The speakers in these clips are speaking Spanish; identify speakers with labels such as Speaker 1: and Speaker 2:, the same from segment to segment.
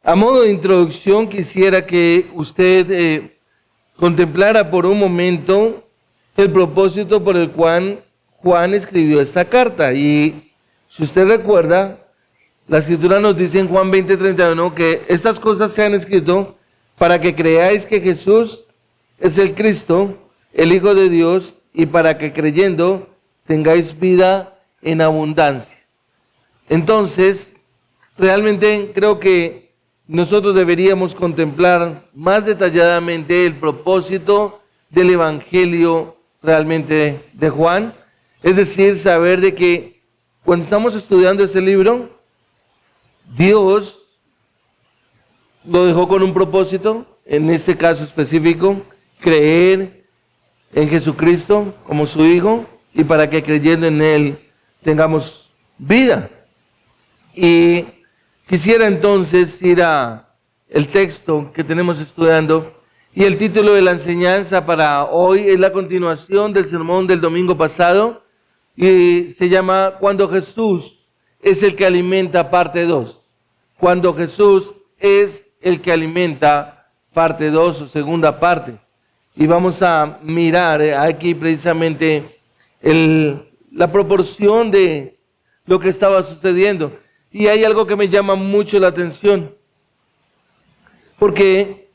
Speaker 1: A modo de introducción, quisiera que usted contemplara por un momento el propósito por el cual Juan escribió esta carta. Y si usted recuerda, la Escritura nos dice en Juan 20:31 que estas cosas se han escrito para que creáis que Jesús es el Cristo, el Hijo de Dios, y para que creyendo tengáis vida en abundancia. Entonces, realmente creo que nosotros deberíamos contemplar más detalladamente el propósito del Evangelio realmente de Juan. Es decir, saber de que cuando estamos estudiando ese libro, Dios lo dejó con un propósito, en este caso específico, creer en Jesucristo como su Hijo y para que creyendo en Él tengamos vida. Y quisiera entonces ir a el texto que tenemos estudiando, y el título de la enseñanza para hoy es la continuación del sermón del domingo pasado y se llama Cuando Jesús es el que alimenta, parte 2. Cuando Jesús es el que alimenta, parte 2 o segunda parte. Y vamos a mirar aquí precisamente la proporción de lo que estaba sucediendo. Y hay algo que me llama mucho la atención, porque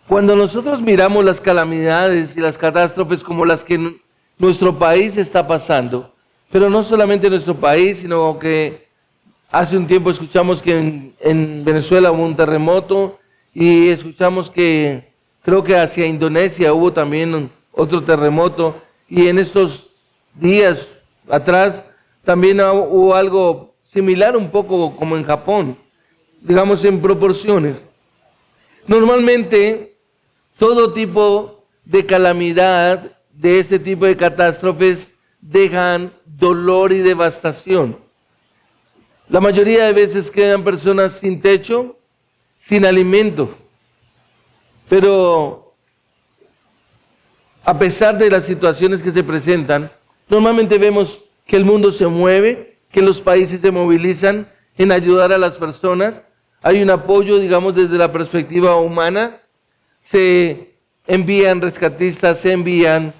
Speaker 1: cuando nosotros miramos las calamidades y las catástrofes como las que nuestro país está pasando, pero no solamente nuestro país, sino que hace un tiempo escuchamos que en Venezuela hubo un terremoto y escuchamos que creo que hacia Indonesia hubo también otro terremoto, y en estos días atrás también hubo algo similar un poco como en Japón, digamos en proporciones. Normalmente todo tipo de calamidad, de este tipo de catástrofes, dejan dolor y devastación. La mayoría de veces quedan personas sin techo, sin alimento. Pero a pesar de las situaciones que se presentan, normalmente vemos que el mundo se mueve, que los países se movilizan en ayudar a las personas. Hay un apoyo, digamos, desde la perspectiva humana. Se envían rescatistas, se envían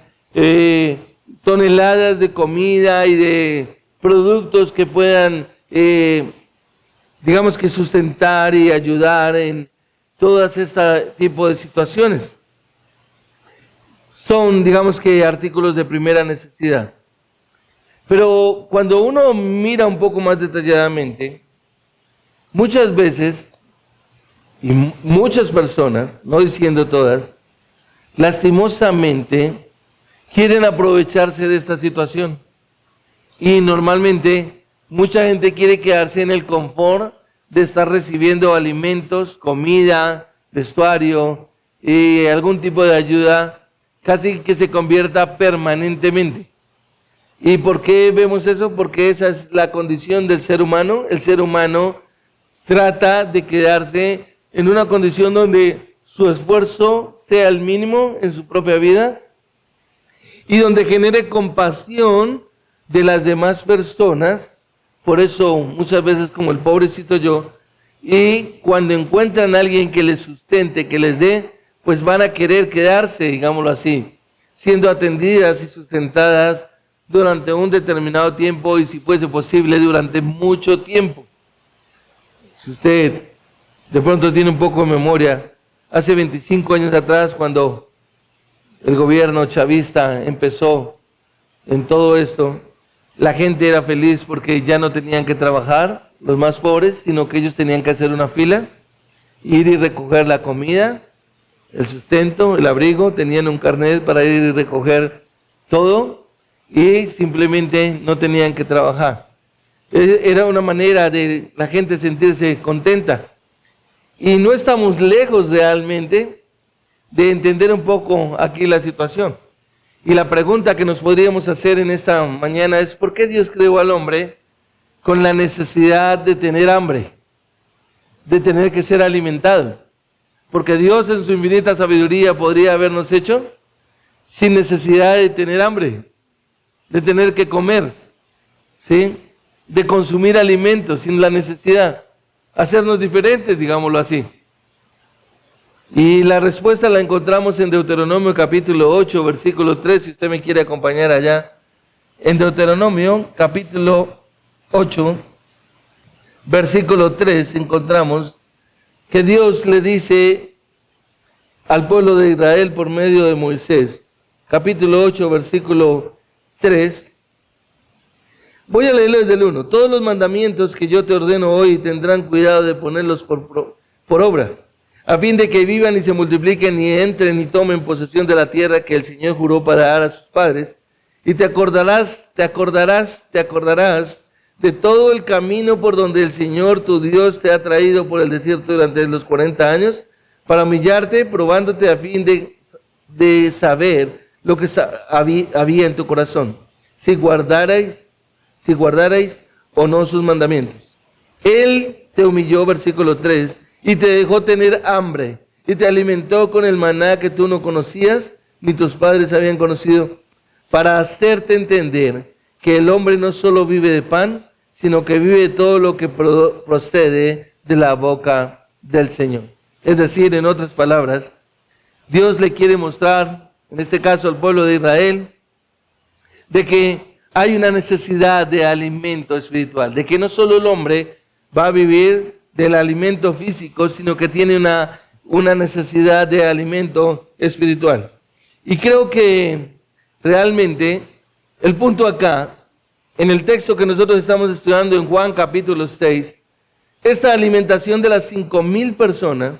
Speaker 1: toneladas de comida y de productos que puedan, digamos que sustentar y ayudar en todas este tipo de situaciones. Son, digamos que, artículos de primera necesidad. Pero cuando uno mira un poco más detalladamente, muchas veces, y muchas personas, no diciendo todas, lastimosamente quieren aprovecharse de esta situación. Y normalmente mucha gente quiere quedarse en el confort de estar recibiendo alimentos, comida, vestuario y algún tipo de ayuda, casi que se convierta permanentemente. ¿Y por qué vemos eso? Porque esa es la condición del ser humano. El ser humano trata de quedarse en una condición donde su esfuerzo sea el mínimo en su propia vida y donde genere compasión de las demás personas. Por eso muchas veces como el pobrecito yo, y cuando encuentran a alguien que les sustente, que les dé, pues van a querer quedarse, digámoslo así, siendo atendidas y sustentadas durante un determinado tiempo y si fuese posible durante mucho tiempo. Si usted de pronto tiene un poco de memoria, hace 25 años atrás cuando el gobierno chavista empezó en todo esto, la gente era feliz porque ya no tenían que trabajar, los más pobres, sino que ellos tenían que hacer una fila, ir y recoger la comida, el sustento, el abrigo, tenían un carnet para ir y recoger todo y simplemente no tenían que trabajar. Era una manera de la gente sentirse contenta. Y no estamos lejos realmente de entender un poco aquí la situación. Y la pregunta que nos podríamos hacer en esta mañana es: ¿por qué Dios creó al hombre con la necesidad de tener hambre, de tener que ser alimentado? Porque Dios en su infinita sabiduría podría habernos hecho sin necesidad de tener hambre, de tener que comer, ¿sí? De consumir alimentos sin la necesidad. hacernos diferentes, digámoslo así. Y la respuesta la encontramos en Deuteronomio capítulo 8, versículo 3, si usted me quiere acompañar allá. En Deuteronomio capítulo 8, versículo 3, encontramos que Dios le dice al pueblo de Israel por medio de Moisés. Capítulo 8, versículo 3. Voy a leerlo desde el 1. Todos los mandamientos que yo te ordeno hoy tendrán cuidado de ponerlos por obra, a fin de que vivan y se multipliquen y entren y tomen posesión de la tierra que el Señor juró para dar a sus padres. Y te acordarás de todo el camino por donde el Señor tu Dios te ha traído por el desierto durante los 40 años, para humillarte, probándote a fin de saber lo que había en tu corazón, si guardarais o no sus mandamientos. Él te humilló, versículo 3, y te dejó tener hambre, y te alimentó con el maná que tú no conocías, ni tus padres habían conocido, para hacerte entender que el hombre no solo vive de pan, sino que vive de todo lo que procede de la boca del Señor. Es decir, en otras palabras, Dios le quiere mostrar, en este caso al pueblo de Israel, de que hay una necesidad de alimento espiritual, de que no solo el hombre va a vivir del alimento físico, sino que tiene una necesidad de alimento espiritual. Y creo que realmente el punto acá, en el texto que nosotros estamos estudiando en Juan capítulo 6, esta alimentación de las 5,000 personas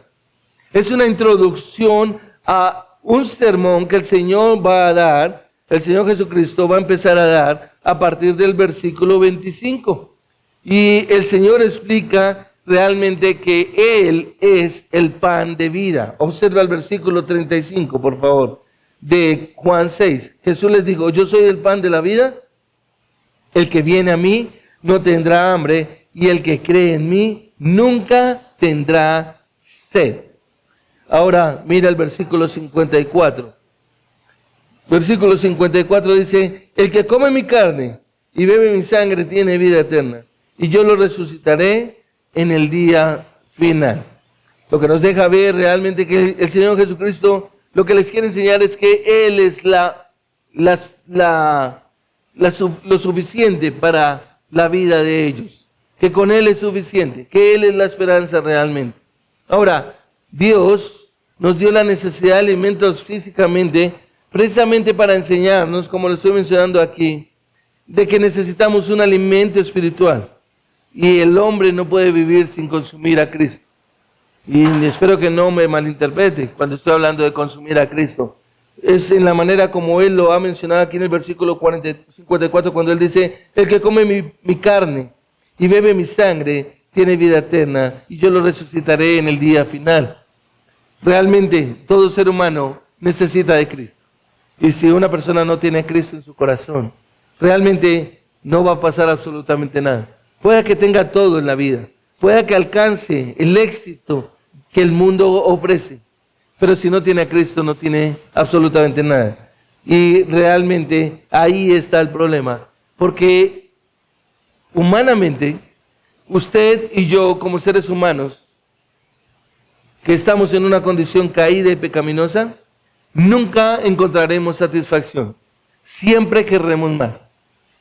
Speaker 1: es una introducción a un sermón que el Señor va a dar, el Señor Jesucristo va a empezar a dar a partir del versículo 25. Y el Señor explica realmente que Él es el pan de vida. Observa el versículo 35, por favor, de Juan 6. Jesús les dijo, yo soy el pan de la vida. El que viene a mí no tendrá hambre, y el que cree en mí nunca tendrá sed. Ahora mira el versículo 54. Versículo 54 dice, el que come mi carne y bebe mi sangre tiene vida eterna, y yo lo resucitaré en el día final. Lo que nos deja ver realmente que el Señor Jesucristo lo que les quiere enseñar es que Él es lo suficiente para la vida de ellos, que con Él es suficiente, que Él es la esperanza realmente. Ahora, Dios nos dio la necesidad de alimentos físicamente, precisamente para enseñarnos, como lo estoy mencionando aquí, de que necesitamos un alimento espiritual. Y el hombre no puede vivir sin consumir a Cristo. Y espero que no me malinterprete cuando estoy hablando de consumir a Cristo. Es en la manera como Él lo ha mencionado aquí en el versículo 54, cuando Él dice, el que come mi carne y bebe mi sangre tiene vida eterna, y yo lo resucitaré en el día final. Realmente, todo ser humano necesita de Cristo. Y si una persona no tiene a Cristo en su corazón, realmente no va a pasar absolutamente nada. Pueda que tenga todo en la vida, pueda que alcance el éxito que el mundo ofrece, pero si no tiene a Cristo no tiene absolutamente nada. Y realmente ahí está el problema, porque humanamente, usted y yo como seres humanos, que estamos en una condición caída y pecaminosa, nunca encontraremos satisfacción. Siempre querremos más.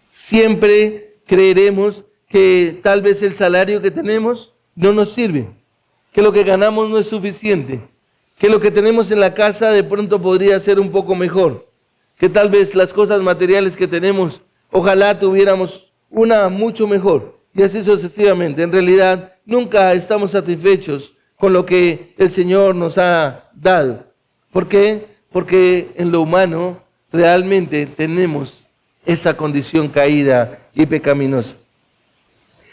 Speaker 1: Siempre creeremos que tal vez el salario que tenemos no nos sirve, que lo que ganamos no es suficiente, que lo que tenemos en la casa de pronto podría ser un poco mejor, que tal vez las cosas materiales que tenemos, ojalá tuviéramos una mucho mejor, y así sucesivamente. En realidad, nunca estamos satisfechos con lo que el Señor nos ha dado. ¿Por qué? Porque en lo humano realmente tenemos esa condición caída y pecaminosa.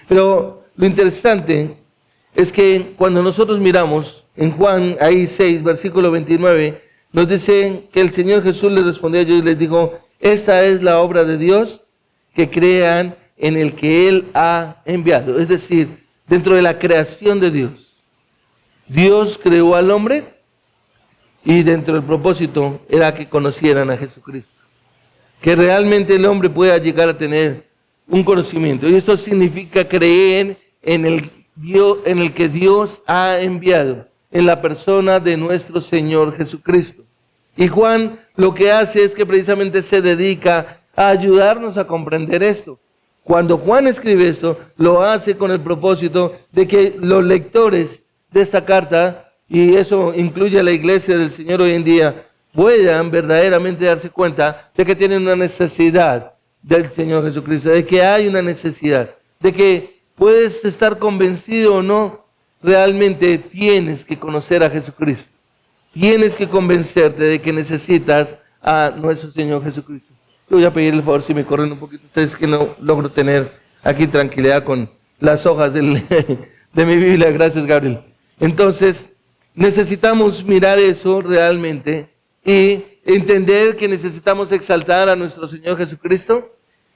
Speaker 1: Pero lo interesante es que cuando nosotros miramos en Juan ahí 6, versículo 29, nos dice que el Señor Jesús les respondió a ellos y les dijo, esta es la obra de Dios, que crean en el que Él ha enviado. Es decir, dentro de la creación de Dios, Dios creó al hombre y dentro del propósito era que conocieran a Jesucristo. Que realmente el hombre pueda llegar a tener un conocimiento. Y esto significa creer en el Dios ha enviado en la persona de nuestro Señor Jesucristo. Y Juan lo que hace es que precisamente se dedica a ayudarnos a comprender esto. Cuando Juan escribe esto, lo hace con el propósito de que los lectores de esta carta, y eso incluye a la iglesia del Señor hoy en día, puedan verdaderamente darse cuenta de que tienen una necesidad del Señor Jesucristo, de que hay una necesidad, de que puedes estar convencido o no, realmente tienes que conocer a Jesucristo. Tienes que convencerte de que necesitas a nuestro Señor Jesucristo. Yo voy a pedirle el favor si me corren un poquito ustedes, que no logro tener aquí tranquilidad con las hojas de mi Biblia. Gracias, Gabriel. Entonces, necesitamos mirar eso realmente y entender que necesitamos exaltar a nuestro Señor Jesucristo.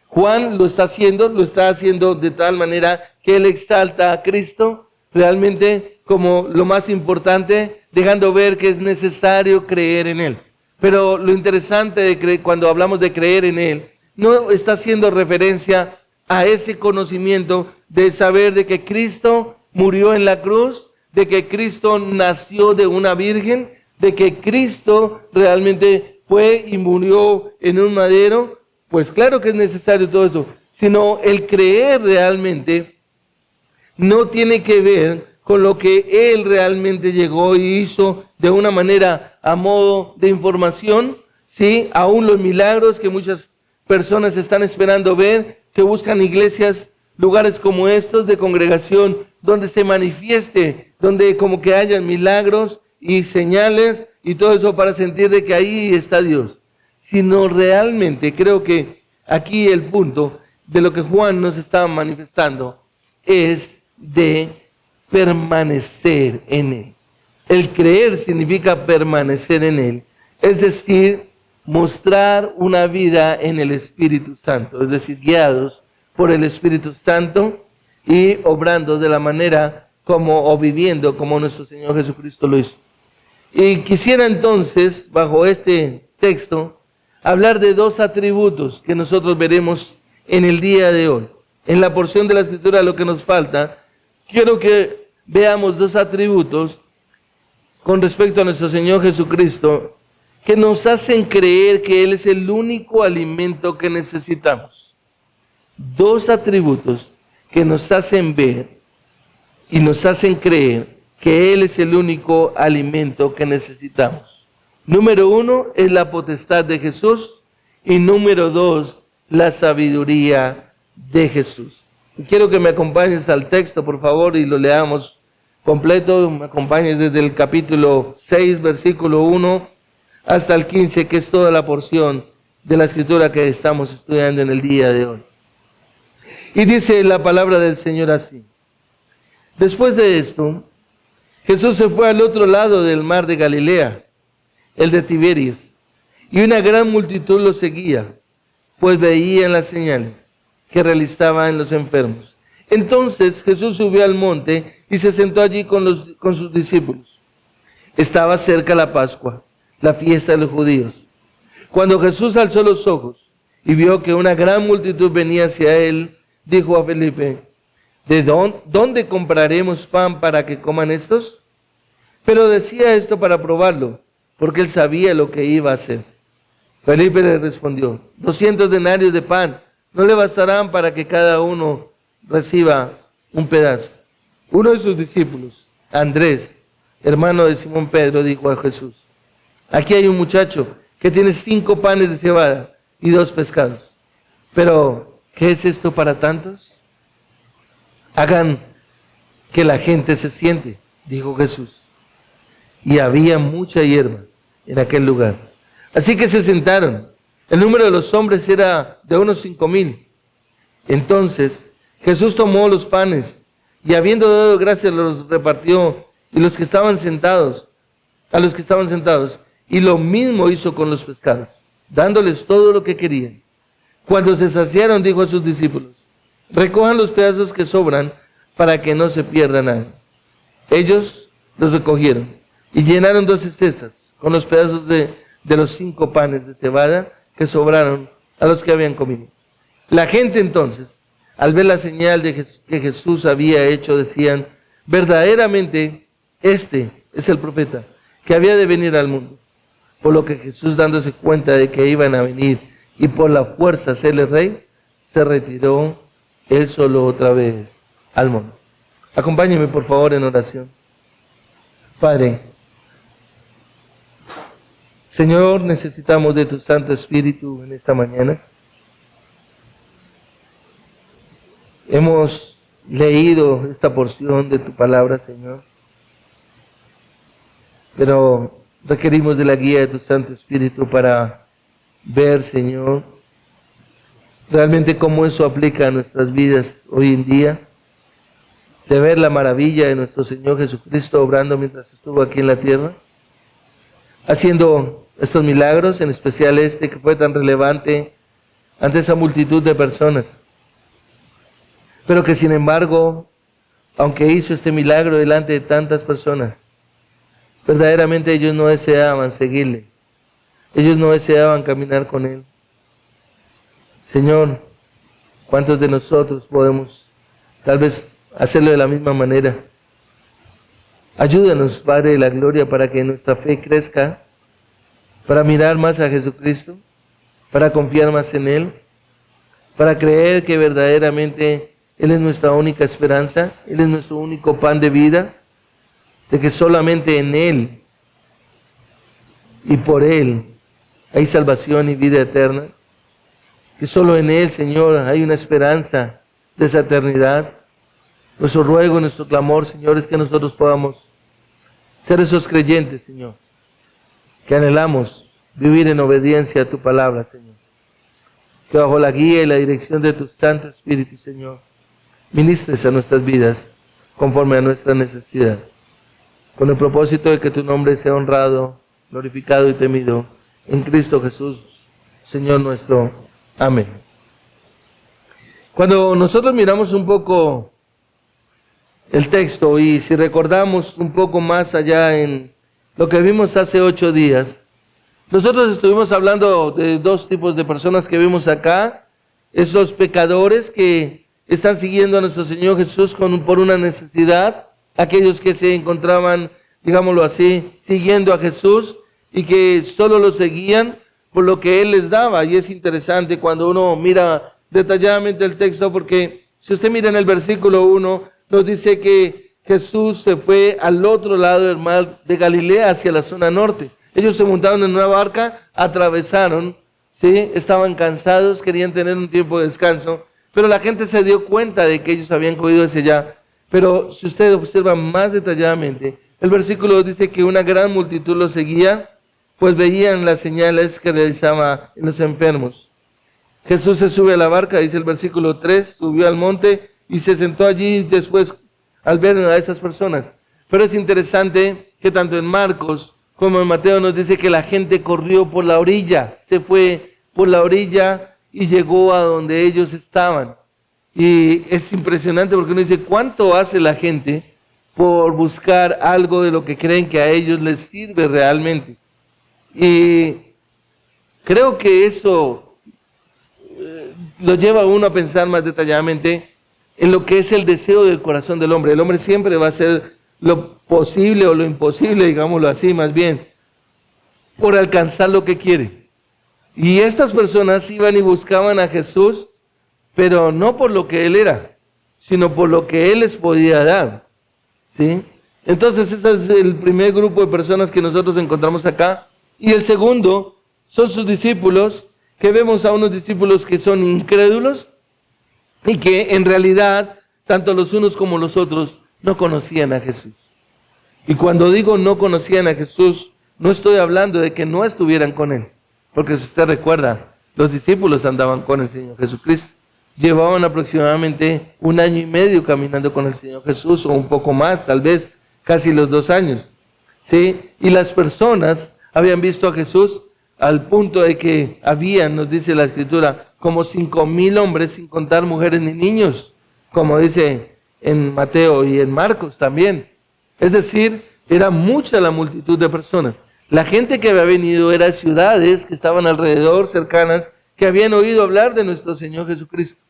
Speaker 1: Juan lo está haciendo de tal manera que él exalta a Cristo realmente como lo más importante, dejando ver que es necesario creer en Él. Pero lo interesante de cuando hablamos de creer en Él, no está haciendo referencia a ese conocimiento de saber de que Cristo murió en la cruz, de que Cristo nació de una virgen, de que Cristo realmente fue y murió en un madero. Pues claro que es necesario todo eso, sino el creer realmente no tiene que ver con lo que Él realmente llegó y hizo de una manera a modo de información, ¿sí? Aún los milagros que muchas personas están esperando ver, que buscan iglesias, lugares como estos de congregación, donde se manifieste, donde como que haya milagros y señales y todo eso para sentir de que ahí está Dios. Sino realmente creo que aquí el punto de lo que Juan nos está manifestando es de permanecer en Él. El creer significa permanecer en Él, es decir, mostrar una vida en el Espíritu Santo, es decir, guiados por el Espíritu Santo y obrando de la manera o viviendo como nuestro Señor Jesucristo lo hizo. Y quisiera entonces, bajo este texto, hablar de dos atributos que nosotros veremos en el día de hoy. En la porción de la Escritura, lo que nos falta, quiero que veamos dos atributos con respecto a nuestro Señor Jesucristo que nos hacen creer que Él es el único alimento que necesitamos. Dos atributos que nos hacen ver y nos hacen creer que Él es el único alimento que necesitamos. Número uno es la potestad de Jesús y número dos, la sabiduría de Jesús. Y quiero que me acompañes al texto, por favor, y lo leamos completo. Me acompañes desde el capítulo 6, versículo 1, hasta el 15, que es toda la porción de la Escritura que estamos estudiando en el día de hoy. Y dice la palabra del Señor así: después de esto, Jesús se fue al otro lado del mar de Galilea, el de Tiberias, y una gran multitud lo seguía, pues veían las señales que realizaba en los enfermos. Entonces Jesús subió al monte y se sentó allí con sus discípulos. Estaba cerca la Pascua, la fiesta de los judíos. Cuando Jesús alzó los ojos y vio que una gran multitud venía hacia él, dijo a Felipe: ¿Dónde compraremos pan para que coman estos? Pero decía esto para probarlo, porque él sabía lo que iba a hacer. Felipe le respondió: 200 denarios de pan no le bastarán para que cada uno reciba un pedazo. Uno de sus discípulos, Andrés, hermano de Simón Pedro, dijo a Jesús: aquí hay un muchacho que tiene 5 panes de cebada y 2 pescados. Pero, ¿qué es esto para tantos? Hagan que la gente se siente, dijo Jesús. Y había mucha hierba en aquel lugar. Así que se sentaron. El número de los hombres era de unos 5,000. Entonces Jesús tomó los panes y, habiendo dado gracias, los repartió a los que estaban sentados, y lo mismo hizo con los pescados, dándoles todo lo que querían. Cuando se saciaron, dijo a sus discípulos: recojan los pedazos que sobran para que no se pierda nada. Ellos los recogieron y llenaron 12 cestas con los pedazos de los 5 panes de cebada que sobraron a los que habían comido. La gente entonces, al ver la señal que Jesús había hecho, decían, verdaderamente este es el profeta que había de venir al mundo. Por lo que Jesús, dándose cuenta de que iban a venir y por la fuerza hacerle rey, se retiró él solo otra vez al monte. Acompáñenme por favor en oración. Padre, Señor, necesitamos de tu Santo Espíritu en esta mañana. Hemos leído esta porción de tu palabra, Señor, pero requerimos de la guía de tu Santo Espíritu para ver, Señor, realmente cómo eso aplica a nuestras vidas hoy en día, de ver la maravilla de nuestro Señor Jesucristo obrando mientras estuvo aquí en la tierra, haciendo estos milagros, en especial este que fue tan relevante ante esa multitud de personas, pero que sin embargo, aunque hizo este milagro delante de tantas personas, verdaderamente ellos no deseaban seguirle, ellos no deseaban caminar con Él. Señor, ¿cuántos de nosotros podemos tal vez hacerlo de la misma manera? Ayúdanos, Padre de la Gloria, para que nuestra fe crezca, para mirar más a Jesucristo, para confiar más en Él, para creer que verdaderamente Él es nuestra única esperanza, Él es nuestro único pan de vida, de que solamente en Él y por Él hay salvación y vida eterna, que solo en Él, Señor, hay una esperanza de esa eternidad. Nuestro ruego, nuestro clamor, Señor, es que nosotros podamos ser esos creyentes, Señor, que anhelamos vivir en obediencia a tu palabra, Señor. Que bajo la guía y la dirección de tu Santo Espíritu, Señor, ministres a nuestras vidas conforme a nuestra necesidad, con el propósito de que tu nombre sea honrado, glorificado y temido en Cristo Jesús, Señor nuestro. Amén. Cuando nosotros miramos un poco el texto y si recordamos un poco más allá en lo que vimos hace 8 días, nosotros estuvimos hablando de 2 tipos de personas que vimos acá, esos pecadores que están siguiendo a nuestro Señor Jesús por una necesidad, aquellos que se encontraban, digámoslo así, siguiendo a Jesús y que solo lo seguían por lo que Él les daba. Y es interesante cuando uno mira detalladamente el texto, porque si usted mira en el versículo 1, nos dice que Jesús se fue al otro lado del mar de Galilea, hacia la zona norte. Ellos se montaron en una barca, atravesaron, ¿sí? Estaban cansados, querían tener un tiempo de descanso, pero la gente se dio cuenta de que ellos habían cogido hacia allá. Pero si usted observa más detalladamente, el versículo dice que una gran multitud los seguía, pues veían las señales que realizaba en los enfermos. Jesús se sube a la barca, dice el versículo 3, subió al monte y se sentó allí después al ver a esas personas. Pero es interesante que tanto en Marcos como en Mateo nos dice que la gente corrió por la orilla, se fue por la orilla y llegó a donde ellos estaban. Y es impresionante porque uno dice, ¿cuánto hace la gente por buscar algo de lo que creen que a ellos les sirve realmente? Y creo que eso lo lleva a uno a pensar más detalladamente en lo que es el deseo del corazón del hombre. El hombre siempre va a hacer lo posible o lo imposible, digámoslo así, más bien, por alcanzar lo que quiere. Y estas personas iban y buscaban a Jesús, pero no por lo que Él era, sino por lo que Él les podía dar, ¿sí? Entonces, ese es el primer grupo de personas que nosotros encontramos acá. Y el segundo son sus discípulos, que vemos a unos discípulos que son incrédulos y que en realidad, tanto los unos como los otros, no conocían a Jesús. Y cuando digo no conocían a Jesús, no estoy hablando de que no estuvieran con Él, porque si usted recuerda, los discípulos andaban con el Señor Jesucristo. Llevaban aproximadamente 1 año y medio caminando con el Señor Jesús, o un poco más, tal vez, casi los 2 años. ¿Sí? Y las personas habían visto a Jesús al punto de que habían, nos dice la Escritura, como 5,000 hombres, sin contar mujeres ni niños, como dice en Mateo y en Marcos también. Es decir, era mucha la multitud de personas. La gente que había venido era ciudades que estaban alrededor, cercanas, que habían oído hablar de nuestro Señor Jesucristo.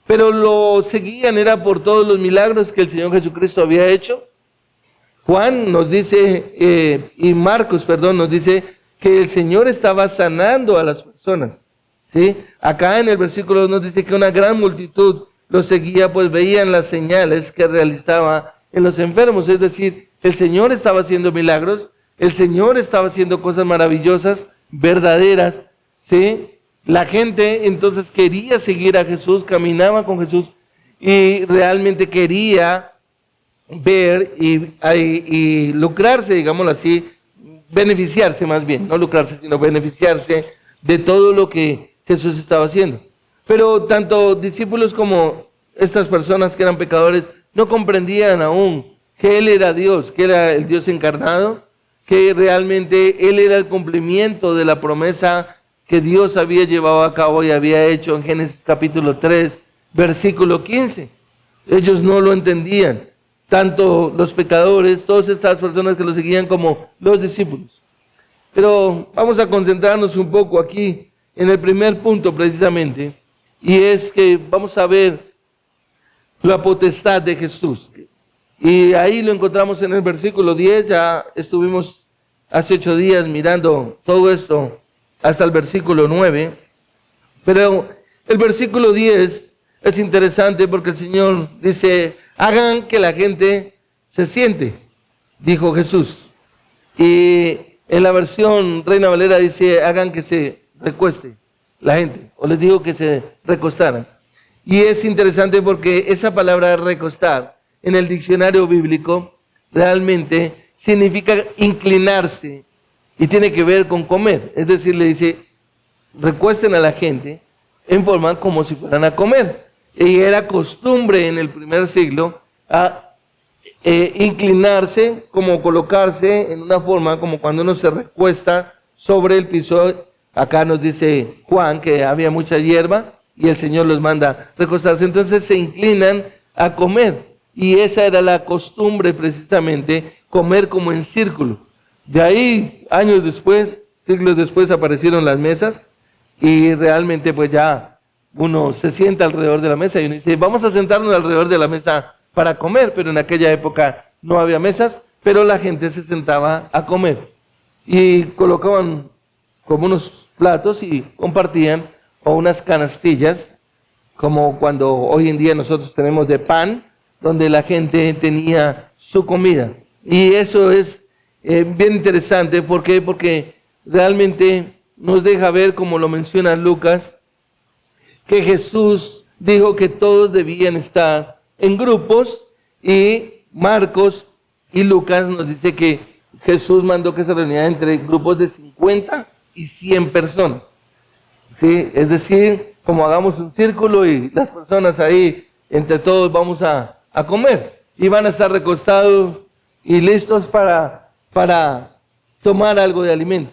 Speaker 1: pero lo seguían era por todos los milagros que el Señor Jesucristo había hecho. Juan nos dice, y Marcos, perdón, nos dice que el Señor estaba sanando a las personas, ¿sí? Acá en el versículo nos dice que una gran multitud lo seguía, pues veían las señales que realizaba en los enfermos. Es decir, el Señor estaba haciendo milagros, el Señor estaba haciendo cosas maravillosas, verdaderas, ¿sí? La gente entonces quería seguir a Jesús, caminaba con Jesús y realmente quería ver y lucrarse, digámoslo así, beneficiarse más bien, no lucrarse, sino beneficiarse de todo lo que Jesús estaba haciendo. Pero tanto discípulos como estas personas que eran pecadores no comprendían aún que Él era Dios, que era el Dios encarnado, que realmente Él era el cumplimiento de la promesa que Dios había llevado a cabo y había hecho en Génesis capítulo 3, versículo 15. Ellos no lo entendían, tanto los pecadores, todas estas personas que lo seguían, como los discípulos. Pero vamos a concentrarnos un poco aquí en el primer punto precisamente, y es que vamos a ver la potestad de Jesús. Y ahí lo encontramos en el versículo 10, ya estuvimos hace 8 días mirando todo esto hasta el versículo 9, pero el versículo 10 es interesante porque el Señor dice, hagan que la gente se siente, dijo Jesús. Y en la versión Reina Valera dice, hagan que se recueste la gente, o les digo que se recostaran. Y es interesante porque esa palabra recostar en el diccionario bíblico realmente significa inclinarse y tiene que ver con comer. Es decir, le dice, recuesten a la gente en forma como si fueran a comer. Y era costumbre en el primer siglo a inclinarse, como colocarse en una forma como cuando uno se recuesta sobre el piso. Acá nos dice Juan que había mucha hierba y el Señor los manda recostarse. Entonces se inclinan a comer. Y esa era la costumbre precisamente, comer como en círculo. De ahí, años después, siglos después, aparecieron las mesas y realmente pues ya uno se sienta alrededor de la mesa y uno dice, vamos a sentarnos alrededor de la mesa para comer, pero en aquella época no había mesas, pero la gente se sentaba a comer y colocaban como unos platos y compartían, o unas canastillas, como cuando hoy en día nosotros tenemos de pan, donde la gente tenía su comida. Y eso es bien interesante. ¿Por qué? Porque realmente nos deja ver, como lo menciona Lucas, que Jesús dijo que todos debían estar en grupos, y Marcos y Lucas nos dice que Jesús mandó que se reunieran entre grupos de 50 y 100 personas. ¿Sí? Es decir, como hagamos un círculo y las personas ahí, entre todos vamos a comer, y van a estar recostados y listos para tomar algo de alimento.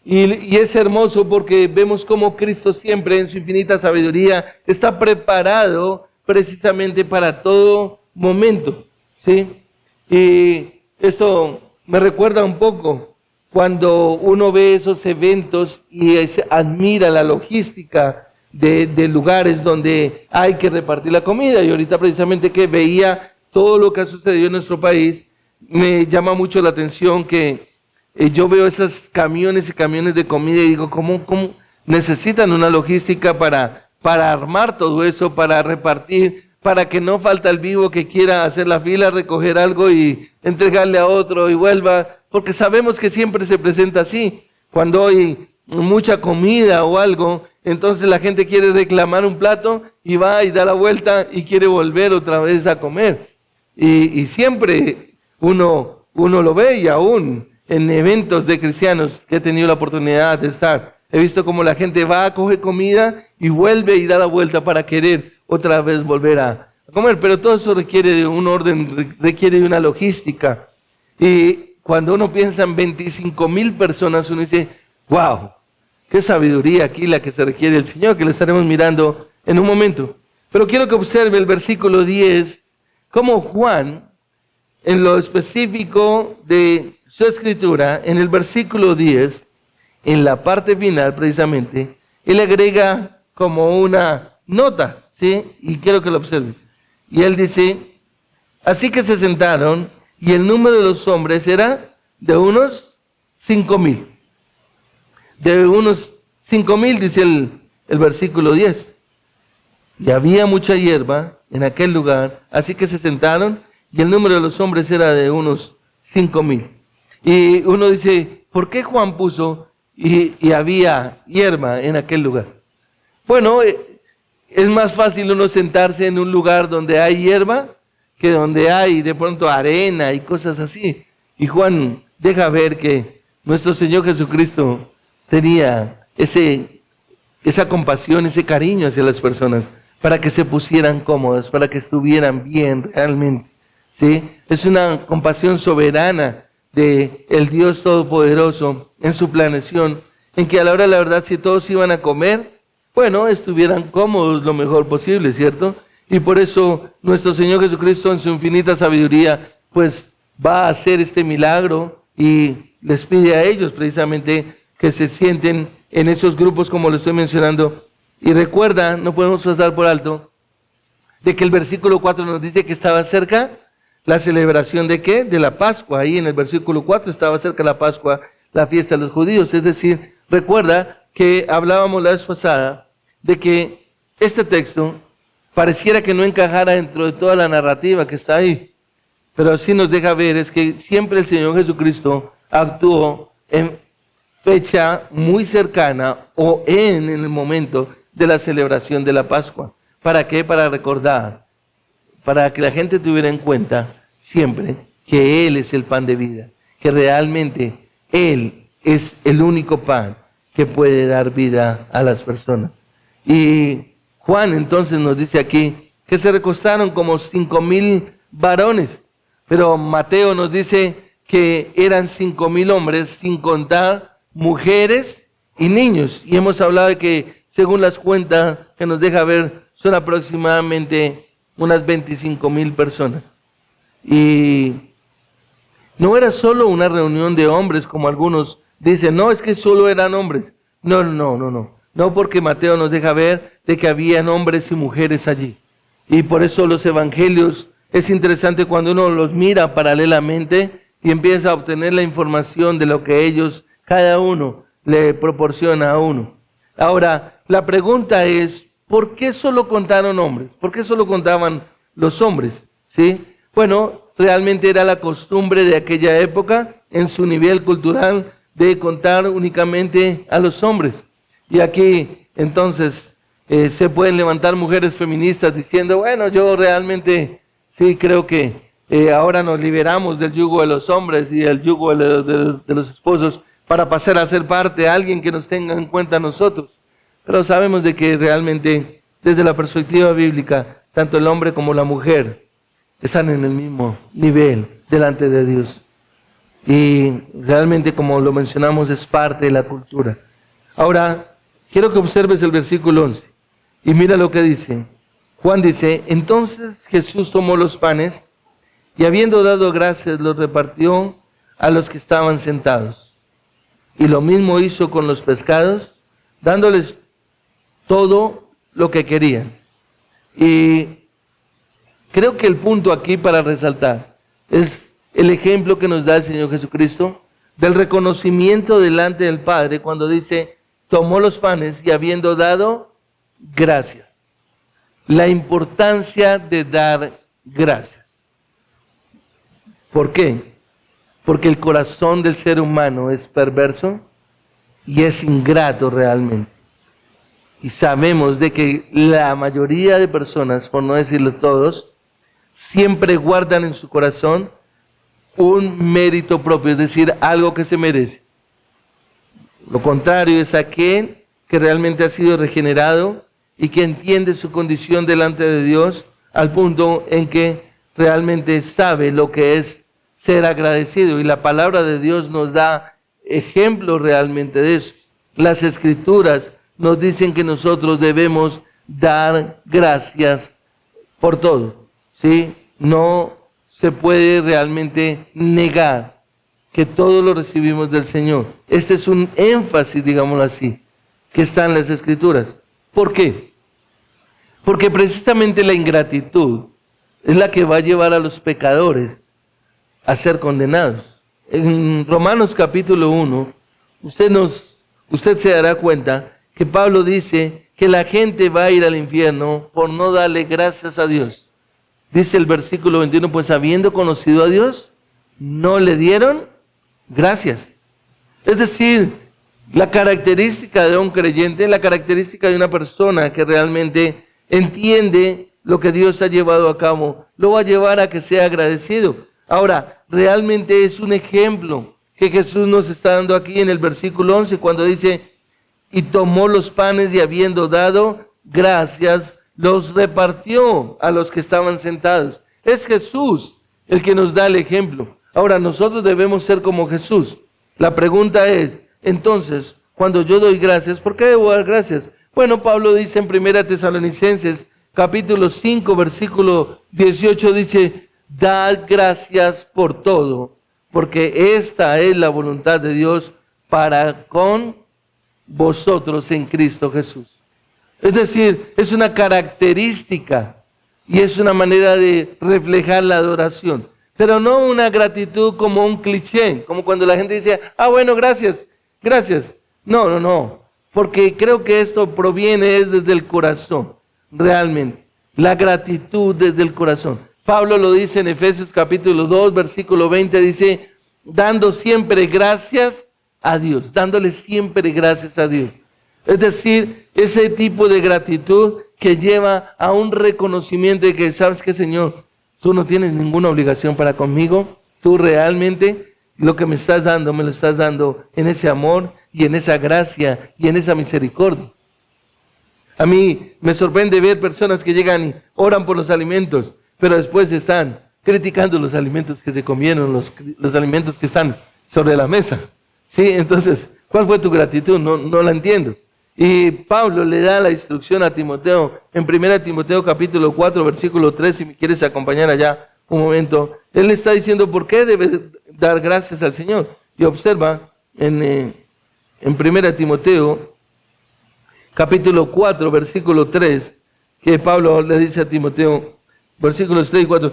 Speaker 1: Y es hermoso porque vemos cómo Cristo siempre en su infinita sabiduría está preparado precisamente para todo momento, ¿sí? Y esto me recuerda un poco cuando uno ve esos eventos y admira la logística de lugares donde hay que repartir la comida. Y ahorita precisamente que veía todo lo que ha sucedido en nuestro país, me llama mucho la atención que yo veo esos camiones y camiones de comida y digo, ¿cómo necesitan una logística para armar todo eso, para repartir, para que no falta el vivo que quiera hacer la fila, recoger algo y entregarle a otro y vuelva? Porque sabemos que siempre se presenta así. Cuando hay mucha comida o algo, entonces la gente quiere reclamar un plato y va y da la vuelta y quiere volver otra vez a comer. Y siempre uno lo ve, y aún en eventos de cristianos que he tenido la oportunidad de estar, he visto cómo la gente va a coger comida y vuelve y da la vuelta para querer otra vez volver a comer. Pero todo eso requiere de un orden, requiere de una logística. Y cuando uno piensa en 25,000 personas, uno dice, wow, qué sabiduría aquí la que se requiere del Señor, que le estaremos mirando en un momento. Pero quiero que observe el versículo 10, cómo Juan, en lo específico de su escritura, en el versículo 10, en la parte final precisamente, él agrega como una nota, ¿sí? Y quiero que lo observen. Y él dice, así que se sentaron y el número de los hombres era de unos 5,000. De unos 5,000, dice el versículo 10. Y había mucha hierba en aquel lugar, así que se sentaron y el número de los hombres era de unos 5,000. Y uno dice, ¿por qué Juan puso y había hierba en aquel lugar? Bueno, es más fácil uno sentarse en un lugar donde hay hierba que donde hay de pronto arena y cosas así. Y Juan deja ver que nuestro Señor Jesucristo tenía esa compasión, ese cariño hacia las personas, para que se pusieran cómodas, para que estuvieran bien realmente, ¿sí? Es una compasión soberana de el Dios Todopoderoso en su planeación, en que a la hora de la verdad, si todos iban a comer, bueno, estuvieran cómodos lo mejor posible, ¿cierto? Y por eso nuestro Señor Jesucristo en su infinita sabiduría, pues va a hacer este milagro y les pide a ellos precisamente que se sienten en esos grupos como lo estoy mencionando. Y recuerda, no podemos pasar por alto, de que el versículo 4 nos dice que estaba cerca la celebración de ¿qué? De la Pascua. Ahí en el versículo 4 estaba cerca la Pascua, la fiesta de los judíos. Es decir, recuerda que hablábamos la vez pasada de que este texto pareciera que no encajara dentro de toda la narrativa que está ahí. Pero sí nos deja ver es que siempre el Señor Jesucristo actuó en fecha muy cercana o en el momento de la celebración de la Pascua. ¿Para qué? Para recordar, para que la gente tuviera en cuenta siempre que Él es el pan de vida, que realmente Él es el único pan que puede dar vida a las personas. Y Juan entonces nos dice aquí que se recostaron como 5,000 varones, pero Mateo nos dice que eran 5,000 hombres sin contar mujeres y niños. Y hemos hablado de que según las cuentas que nos deja ver son aproximadamente unas 25,000 personas. Y no era solo una reunión de hombres como algunos dicen, no, es que solo eran hombres. No, porque Mateo nos deja ver de que habían hombres y mujeres allí. Y por eso los evangelios es interesante cuando uno los mira paralelamente y empieza a obtener la información de lo que ellos, cada uno, le proporciona a uno. Ahora, la pregunta es, ¿por qué solo contaron hombres? ¿Por qué solo contaban los hombres? ¿Sí? Bueno, realmente era la costumbre de aquella época, en su nivel cultural, de contar únicamente a los hombres. Y aquí, entonces, se pueden levantar mujeres feministas diciendo, bueno, yo realmente sí creo que ahora nos liberamos del yugo de los hombres y del yugo de los esposos para pasar a ser parte de alguien que nos tenga en cuenta a nosotros. Pero sabemos de que realmente, desde la perspectiva bíblica, tanto el hombre como la mujer están en el mismo nivel delante de Dios. Y realmente, como lo mencionamos, es parte de la cultura. Ahora, quiero que observes el versículo 11. Y mira lo que dice. Juan dice, entonces Jesús tomó los panes y habiendo dado gracias los repartió a los que estaban sentados. Y lo mismo hizo con los pescados, dándoles todo lo que querían. Y creo que el punto aquí para resaltar es el ejemplo que nos da el Señor Jesucristo del reconocimiento delante del Padre cuando dice, tomó los panes y habiendo dado gracias. La importancia de dar gracias. ¿Por qué? Porque el corazón del ser humano es perverso y es ingrato realmente. Y sabemos de que la mayoría de personas, por no decirlo todos, siempre guardan en su corazón un mérito propio, es decir, algo que se merece. Lo contrario es aquel que realmente ha sido regenerado y que entiende su condición delante de Dios al punto en que realmente sabe lo que es ser agradecido. Y la palabra de Dios nos da ejemplo realmente de eso. Las Escrituras nos dicen que nosotros debemos dar gracias por todo, ¿sí? No se puede realmente negar que todo lo recibimos del Señor. Este es un énfasis, digámoslo así, que está en las Escrituras. ¿Por qué? Porque precisamente la ingratitud es la que va a llevar a los pecadores a ser condenados. En Romanos capítulo 1, usted se dará cuenta que Pablo dice que la gente va a ir al infierno por no darle gracias a Dios. Dice el versículo 21, pues habiendo conocido a Dios, no le dieron gracias. Es decir, la característica de un creyente, la característica de una persona que realmente entiende lo que Dios ha llevado a cabo, lo va a llevar a que sea agradecido. Ahora, realmente es un ejemplo que Jesús nos está dando aquí en el versículo 11, cuando dice, y tomó los panes y habiendo dado gracias, los repartió a los que estaban sentados. Es Jesús el que nos da el ejemplo. Ahora, nosotros debemos ser como Jesús. La pregunta es, entonces, cuando yo doy gracias, ¿por qué debo dar gracias? Bueno, Pablo dice en 1 Tesalonicenses, capítulo 5, versículo 18, dice, dad gracias por todo, porque esta es la voluntad de Dios para con vosotros en Cristo Jesús. Es decir, es una característica y es una manera de reflejar la adoración, pero no una gratitud como un cliché, como cuando la gente dice, bueno, gracias, gracias. No, porque creo que esto proviene desde el corazón, realmente, la gratitud desde el corazón. Pablo lo dice en Efesios capítulo 2, versículo 20, dice, dando siempre gracias a Dios, dándole siempre gracias a Dios. Es decir, ese tipo de gratitud que lleva a un reconocimiento de que, ¿sabes qué, Señor? Tú no tienes ninguna obligación para conmigo. Tú realmente lo que me estás dando, me lo estás dando en ese amor y en esa gracia y en esa misericordia. A mí me sorprende ver personas que llegan y oran por los alimentos, pero después están criticando los alimentos que se comieron, los alimentos que están sobre la mesa. ¿Sí? Entonces, ¿cuál fue tu gratitud? No la entiendo. Y Pablo le da la instrucción a Timoteo en 1 Timoteo capítulo 4, versículo 3, si me quieres acompañar allá un momento. Él le está diciendo por qué debe dar gracias al Señor. Y observa en 1 Timoteo capítulo 4, versículo 3, que Pablo le dice a Timoteo, versículos 3 y 4,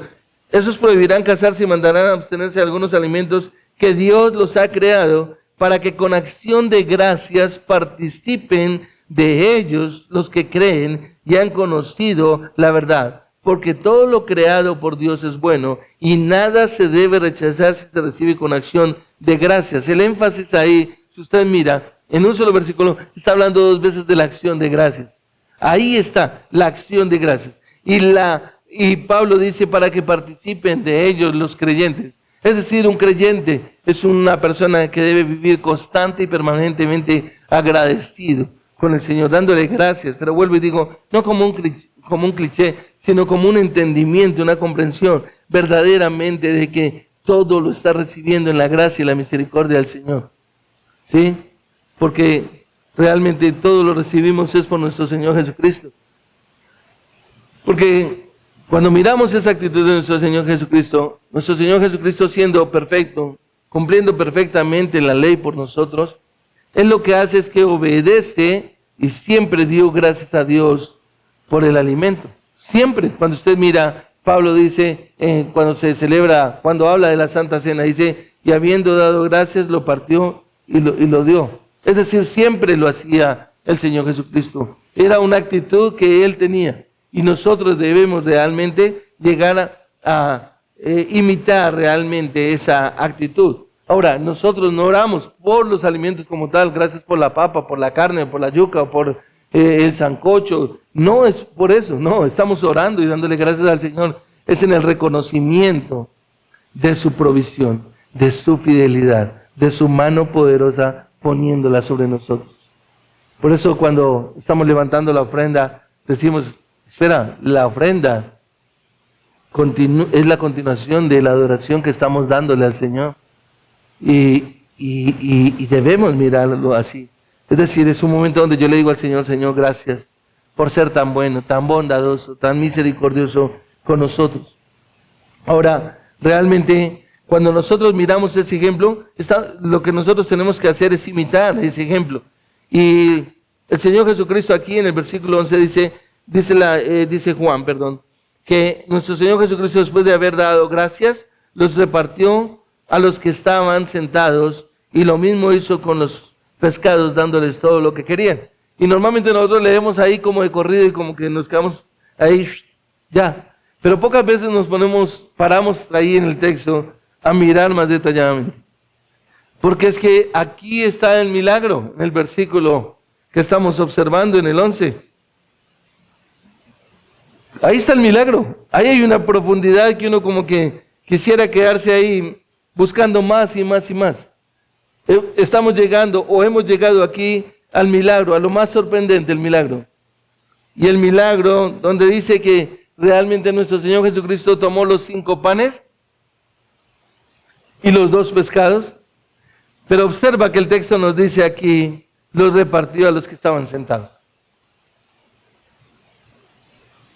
Speaker 1: esos prohibirán casarse y mandarán a abstenerse de algunos alimentos que Dios los ha creado, para que con acción de gracias participen de ellos los que creen y han conocido la verdad. Porque todo lo creado por Dios es bueno y nada se debe rechazar si se recibe con acción de gracias. El énfasis ahí, si usted mira, en un solo versículo, está hablando 2 veces de la acción de gracias. Ahí está la acción de gracias. Y Pablo dice para que participen de ellos los creyentes. Es decir, un creyente es una persona que debe vivir constante y permanentemente agradecido con el Señor, dándole gracias. Pero vuelvo y digo, no como un cliché, sino como un entendimiento, una comprensión verdaderamente de que todo lo está recibiendo en la gracia y la misericordia del Señor. ¿Sí? Porque realmente todo lo recibimos es por nuestro Señor Jesucristo. Porque cuando miramos esa actitud de nuestro Señor Jesucristo siendo perfecto, cumpliendo perfectamente la ley por nosotros, Él lo que hace es que obedece y siempre dio gracias a Dios por el alimento. Siempre, cuando usted mira, Pablo dice, cuando habla de la Santa Cena, dice, y habiendo dado gracias, lo partió y lo dio. Es decir, siempre lo hacía el Señor Jesucristo. Era una actitud que Él tenía. Y nosotros debemos realmente llegar a imitar realmente esa actitud. Ahora, nosotros no oramos por los alimentos como tal, gracias por la papa, por la carne, por la yuca, por el sancocho. No es por eso, no, estamos orando y dándole gracias al Señor. Es en el reconocimiento de su provisión, de su fidelidad, de su mano poderosa poniéndola sobre nosotros. Por eso cuando estamos levantando la ofrenda, decimos, espera, la ofrenda es la continuación de la adoración que estamos dándole al Señor. Y debemos mirarlo así. Es decir, es un momento donde yo le digo al Señor, Señor, gracias por ser tan bueno, tan bondadoso, tan misericordioso con nosotros. Ahora, realmente, cuando nosotros miramos ese ejemplo, lo que nosotros tenemos que hacer es imitar ese ejemplo. Y el Señor Jesucristo aquí en el versículo 11 dice, dice Juan, que nuestro Señor Jesucristo, después de haber dado gracias, los repartió a los que estaban sentados, y lo mismo hizo con los pescados, dándoles todo lo que querían. Y normalmente nosotros leemos ahí como de corrido y como que nos quedamos ahí, ya. Pero pocas veces paramos ahí en el texto a mirar más detalladamente. Porque es que aquí está el milagro, en el versículo que estamos observando en el 11. Ahí está el milagro. Ahí hay una profundidad que uno como que quisiera quedarse ahí buscando más y más y más. Estamos llegando o hemos llegado aquí al milagro, a lo más sorprendente, el milagro. Y el milagro donde dice que realmente nuestro Señor Jesucristo tomó los 5 panes y los 2 pescados. Pero observa que el texto nos dice aquí, los repartió a los que estaban sentados.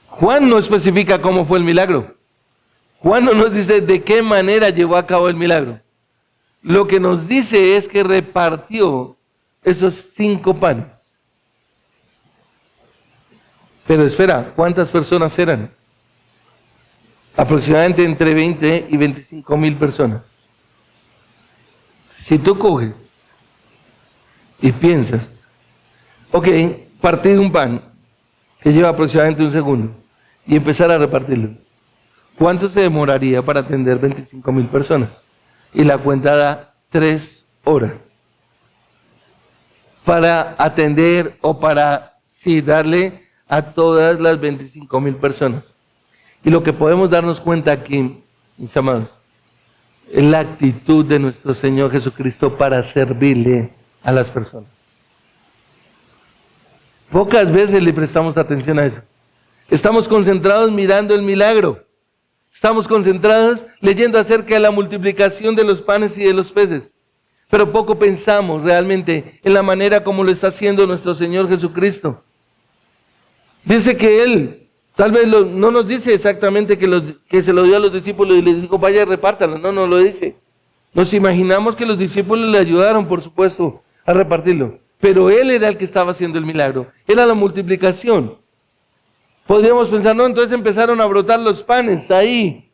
Speaker 1: Juan no especifica cómo fue el milagro. Juan no nos dice de qué manera llevó a cabo el milagro. Lo que nos dice es que repartió esos 5 panes. Pero espera, ¿cuántas personas eran? Aproximadamente entre 20 y 25 mil personas. Si tú coges y piensas, ok, partir un pan, que lleva aproximadamente 1 segundo, y empezar a repartirlo, ¿cuánto se demoraría para atender 25 mil personas? Y la cuenta da 3 horas. Para atender o para, sí, darle a todas las 25 mil personas. Y lo que podemos darnos cuenta aquí, mis amados, es la actitud de nuestro Señor Jesucristo para servirle a las personas. Pocas veces le prestamos atención a eso. Estamos concentrados mirando el milagro. Estamos concentrados leyendo acerca de la multiplicación de los panes y de los peces. Pero poco pensamos realmente en la manera como lo está haciendo nuestro Señor Jesucristo. Dice que Él, tal vez no nos dice exactamente que se lo dio a los discípulos y les dijo, vaya y repártalo. No, no lo dice. Nos imaginamos que los discípulos le ayudaron, por supuesto, a repartirlo. Pero Él era el que estaba haciendo el milagro. Era la multiplicación. Podríamos pensar, no, entonces empezaron a brotar los panes ahí,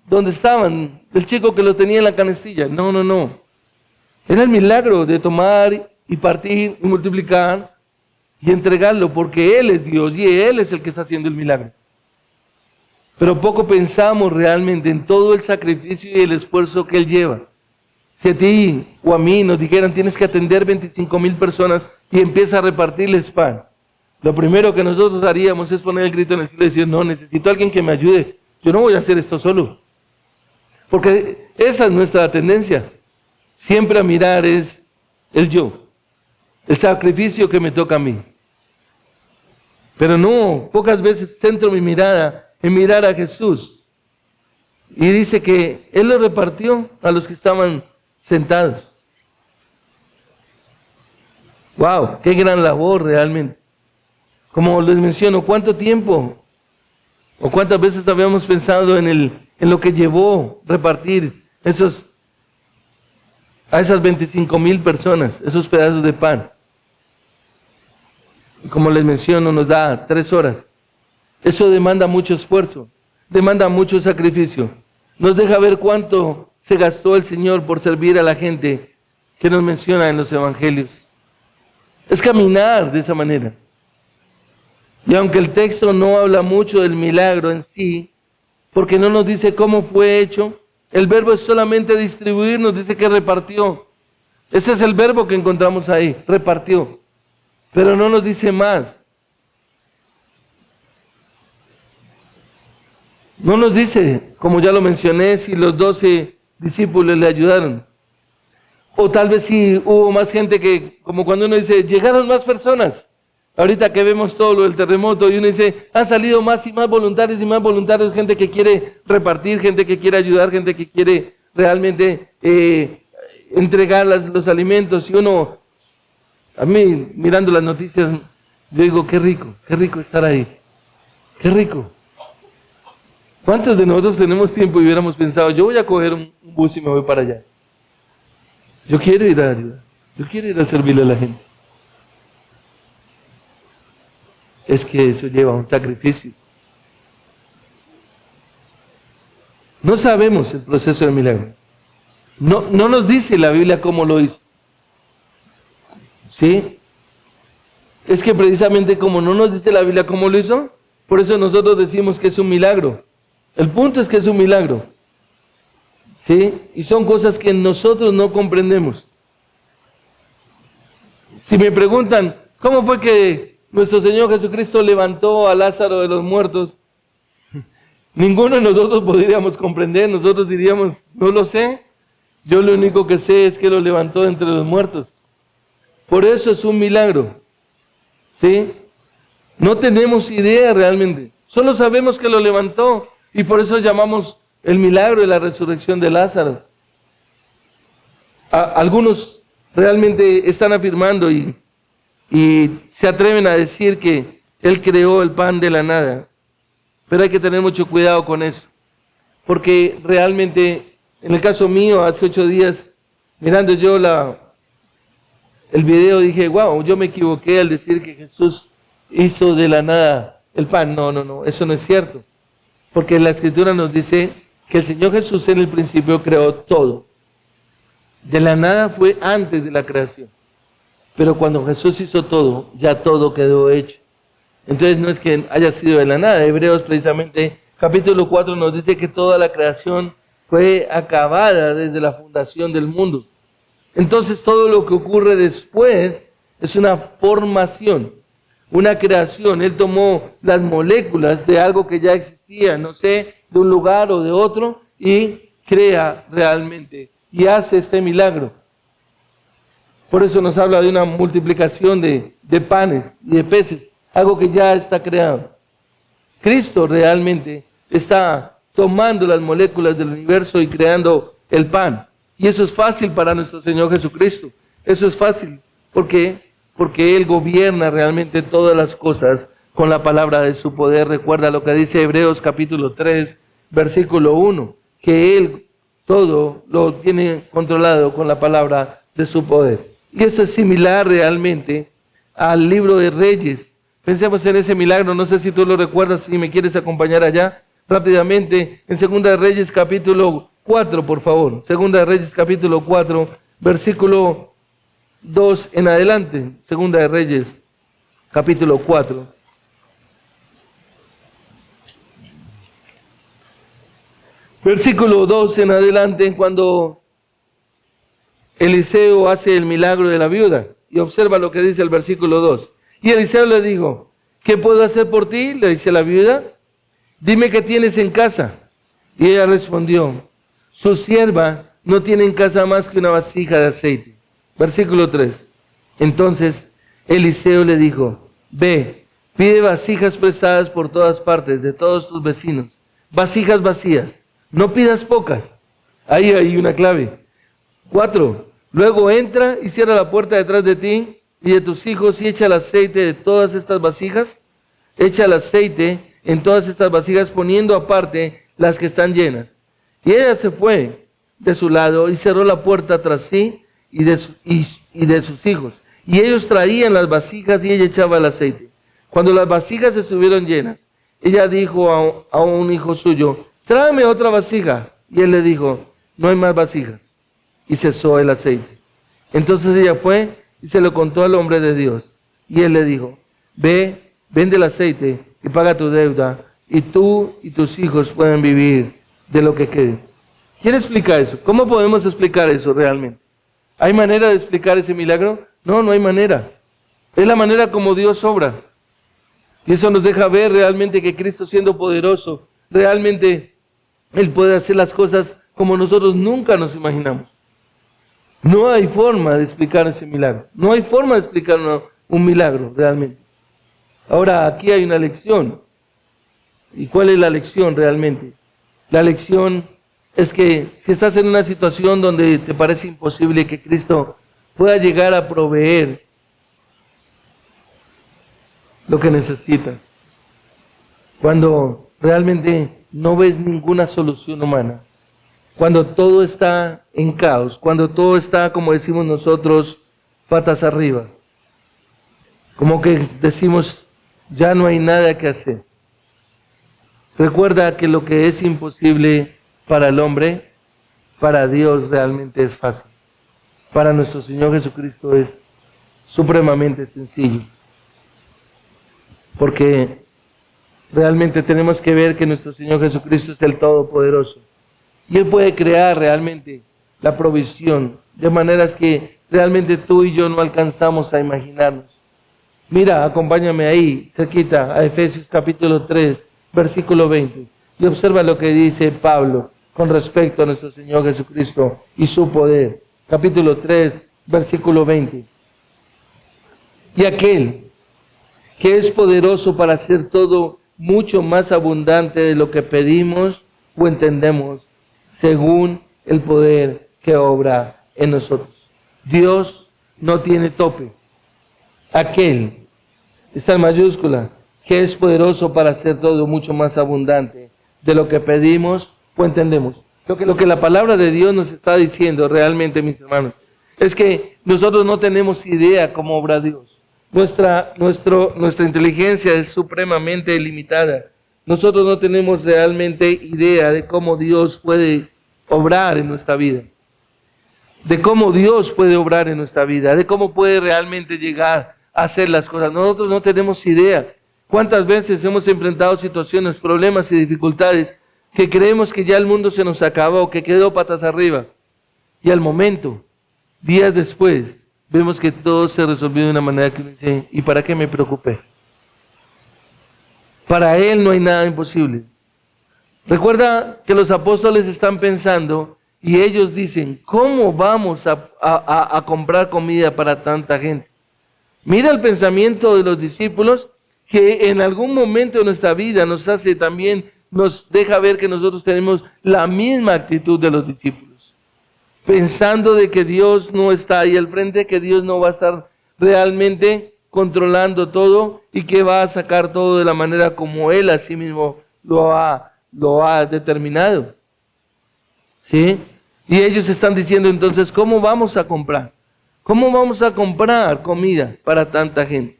Speaker 1: donde estaban, el chico que lo tenía en la canastilla. No, no, no. Era el milagro de tomar y partir y multiplicar y entregarlo, porque Él es Dios y Él es el que está haciendo el milagro. Pero poco pensamos realmente en todo el sacrificio y el esfuerzo que Él lleva. Si a ti o a mí nos dijeran, tienes que atender 25 mil personas y empieza a repartirles pan, lo primero que nosotros haríamos es poner el grito en el cielo y decir, no, necesito a alguien que me ayude. Yo no voy a hacer esto solo. Porque esa es nuestra tendencia. Siempre a mirar es el yo, el sacrificio que me toca a mí. Pero no, pocas veces centro mi mirada en mirar a Jesús. Y dice que Él lo repartió a los que estaban sentados. ¡Wow! ¡Qué gran labor realmente! Como les menciono, ¿cuánto tiempo o cuántas veces habíamos pensado en lo que llevó repartir a esas 25 mil personas, esos pedazos de pan? Y como les menciono, nos da 3 horas. Eso demanda mucho esfuerzo, demanda mucho sacrificio. Nos deja ver cuánto se gastó el Señor por servir a la gente que nos menciona en los evangelios. Es caminar de esa manera. Y aunque el texto no habla mucho del milagro en sí, porque no nos dice cómo fue hecho, el verbo es solamente distribuir, nos dice que repartió. Ese es el verbo que encontramos ahí, repartió. Pero no nos dice más. No nos dice, como ya lo mencioné, si los 12 discípulos le ayudaron. O tal vez si hubo más gente que, como cuando uno dice, llegaron más personas. Ahorita que vemos todo lo del terremoto y uno dice, han salido más y más voluntarios, gente que quiere repartir, gente que quiere ayudar, gente que quiere realmente entregar los alimentos. Y uno, a mí mirando las noticias, yo digo, qué rico estar ahí, qué rico. ¿Cuántos de nosotros tenemos tiempo y hubiéramos pensado, yo voy a coger un bus y me voy para allá? Yo quiero ir a ayudar, yo quiero ir a servirle a la gente. es que eso lleva a un sacrificio. No sabemos el proceso del milagro. No nos dice la Biblia cómo lo hizo. ¿Sí? Es que precisamente como no nos dice la Biblia cómo lo hizo, por eso nosotros decimos que es un milagro. El punto es que es un milagro. ¿Sí? Y son cosas que nosotros no comprendemos. Si me preguntan, ¿cómo fue que nuestro Señor Jesucristo levantó a Lázaro de los muertos? Ninguno de nosotros podríamos comprender. Nosotros diríamos, no lo sé. Yo lo único que sé es que lo levantó de entre los muertos. Por eso es un milagro. ¿Sí? No tenemos idea realmente. Solo sabemos que lo levantó y por eso llamamos el milagro de la resurrección de Lázaro. Algunos realmente están afirmando y se atreven a decir que Él creó el pan de la nada. Pero hay que tener mucho cuidado con eso. Porque realmente, en el caso mío, hace 8 días, mirando yo el video, dije, wow, yo me equivoqué al decir que Jesús hizo de la nada el pan. No, eso no es cierto. Porque la Escritura nos dice que el Señor Jesús en el principio creó todo. De la nada fue antes de la creación. Pero cuando Jesús hizo todo, ya todo quedó hecho. Entonces no es que haya sido de la nada. Hebreos precisamente, capítulo 4 nos dice que toda la creación fue acabada desde la fundación del mundo. Entonces todo lo que ocurre después es una formación, una creación. Él tomó las moléculas de algo que ya existía, no sé, de un lugar o de otro, y crea realmente, y hace este milagro. Por eso nos habla de una multiplicación de panes y de peces, algo que ya está creado. Cristo realmente está tomando las moléculas del universo y creando el pan. Y eso es fácil para nuestro Señor Jesucristo. Eso es fácil. ¿Por qué? Porque Él gobierna realmente todas las cosas con la palabra de su poder. Recuerda lo que dice Hebreos capítulo 3, versículo 1, que Él todo lo tiene controlado con la palabra de su poder. Y esto es similar realmente al libro de Reyes. Pensemos en ese milagro, no sé si tú lo recuerdas, si me quieres acompañar allá rápidamente, en Segunda de Reyes capítulo 4, por favor. Segunda de Reyes capítulo 4, versículo 2 en adelante. Segunda de Reyes capítulo 4. Versículo 2 en adelante, cuando Eliseo hace el milagro de la viuda. Y observa lo que dice el versículo 2. Y Eliseo le dijo, ¿qué puedo hacer por ti? Le dice la viuda. Dime qué tienes en casa. Y ella respondió, su sierva no tiene en casa más que una vasija de aceite. Versículo 3. Entonces Eliseo le dijo, ve, pide vasijas prestadas por todas partes, de todos tus vecinos, vasijas vacías, no pidas pocas. Ahí hay una clave. 4. Luego entra y cierra la puerta detrás de ti y de tus hijos y echa el aceite de todas estas vasijas. Echa el aceite en todas estas vasijas poniendo aparte las que están llenas. Y ella se fue de su lado y cerró la puerta tras sí y de sus hijos. Y ellos traían las vasijas y ella echaba el aceite. Cuando las vasijas estuvieron llenas, ella dijo a un hijo suyo, tráeme otra vasija. Y él le dijo, no hay más vasijas. Y cesó el aceite. Entonces ella fue y se lo contó al hombre de Dios. Y él le dijo, ve, vende el aceite y paga tu deuda, y tú y tus hijos pueden vivir de lo que quede. ¿Quién explica eso? ¿Cómo podemos explicar eso realmente? ¿Hay manera de explicar ese milagro? No, no hay manera. Es la manera como Dios obra. Y eso nos deja ver realmente que Cristo, siendo poderoso, realmente Él puede hacer las cosas como nosotros nunca nos imaginamos. No hay forma de explicar ese milagro. No hay forma de explicar un milagro realmente. Ahora, aquí hay una lección. ¿Y cuál es la lección realmente? La lección es que si estás en una situación donde te parece imposible que Cristo pueda llegar a proveer lo que necesitas, cuando realmente no ves ninguna solución humana, cuando todo está en caos, cuando todo está, como decimos nosotros, patas arriba, como que decimos, ya no hay nada que hacer. Recuerda que lo que es imposible para el hombre, para Dios realmente es fácil. Para nuestro Señor Jesucristo es supremamente sencillo. Porque realmente tenemos que ver que nuestro Señor Jesucristo es el Todopoderoso. Y Él puede crear realmente la provisión de maneras que realmente tú y yo no alcanzamos a imaginarnos. Mira, acompáñame ahí, cerquita, a Efesios capítulo 3, versículo 20. Y observa lo que dice Pablo con respecto a nuestro Señor Jesucristo y su poder. Capítulo 3, versículo 20. Y aquel que es poderoso para hacer todo mucho más abundante de lo que pedimos o entendemos, según el poder que obra en nosotros. Dios no tiene tope. Aquel, está en mayúscula, que es poderoso para hacer todo mucho más abundante de lo que pedimos o entendemos. Lo que la palabra de Dios nos está diciendo realmente, mis hermanos, es que nosotros no tenemos idea cómo obra Dios. Nuestra inteligencia es supremamente limitada. Nosotros no tenemos realmente idea de cómo Dios puede obrar en nuestra vida. De cómo Dios puede obrar en nuestra vida. De cómo puede realmente llegar a hacer las cosas. Nosotros no tenemos idea. ¿Cuántas veces hemos enfrentado situaciones, problemas y dificultades que creemos que ya el mundo se nos acabó, que quedó patas arriba? Y al momento, días después, vemos que todo se resolvió de una manera que uno dice, ¿y para qué me preocupé? Para Él no hay nada imposible. Recuerda que los apóstoles están pensando y ellos dicen, ¿cómo vamos a comprar comida para tanta gente? Mira el pensamiento de los discípulos que en algún momento de nuestra vida nos hace también, nos deja ver que nosotros tenemos la misma actitud de los discípulos. Pensando de que Dios no está ahí al frente, que Dios no va a estar realmente controlando todo y que va a sacar todo de la manera como Él a sí mismo lo ha determinado. ¿Sí? Y ellos están diciendo entonces, ¿cómo vamos a comprar? ¿Cómo vamos a comprar comida para tanta gente?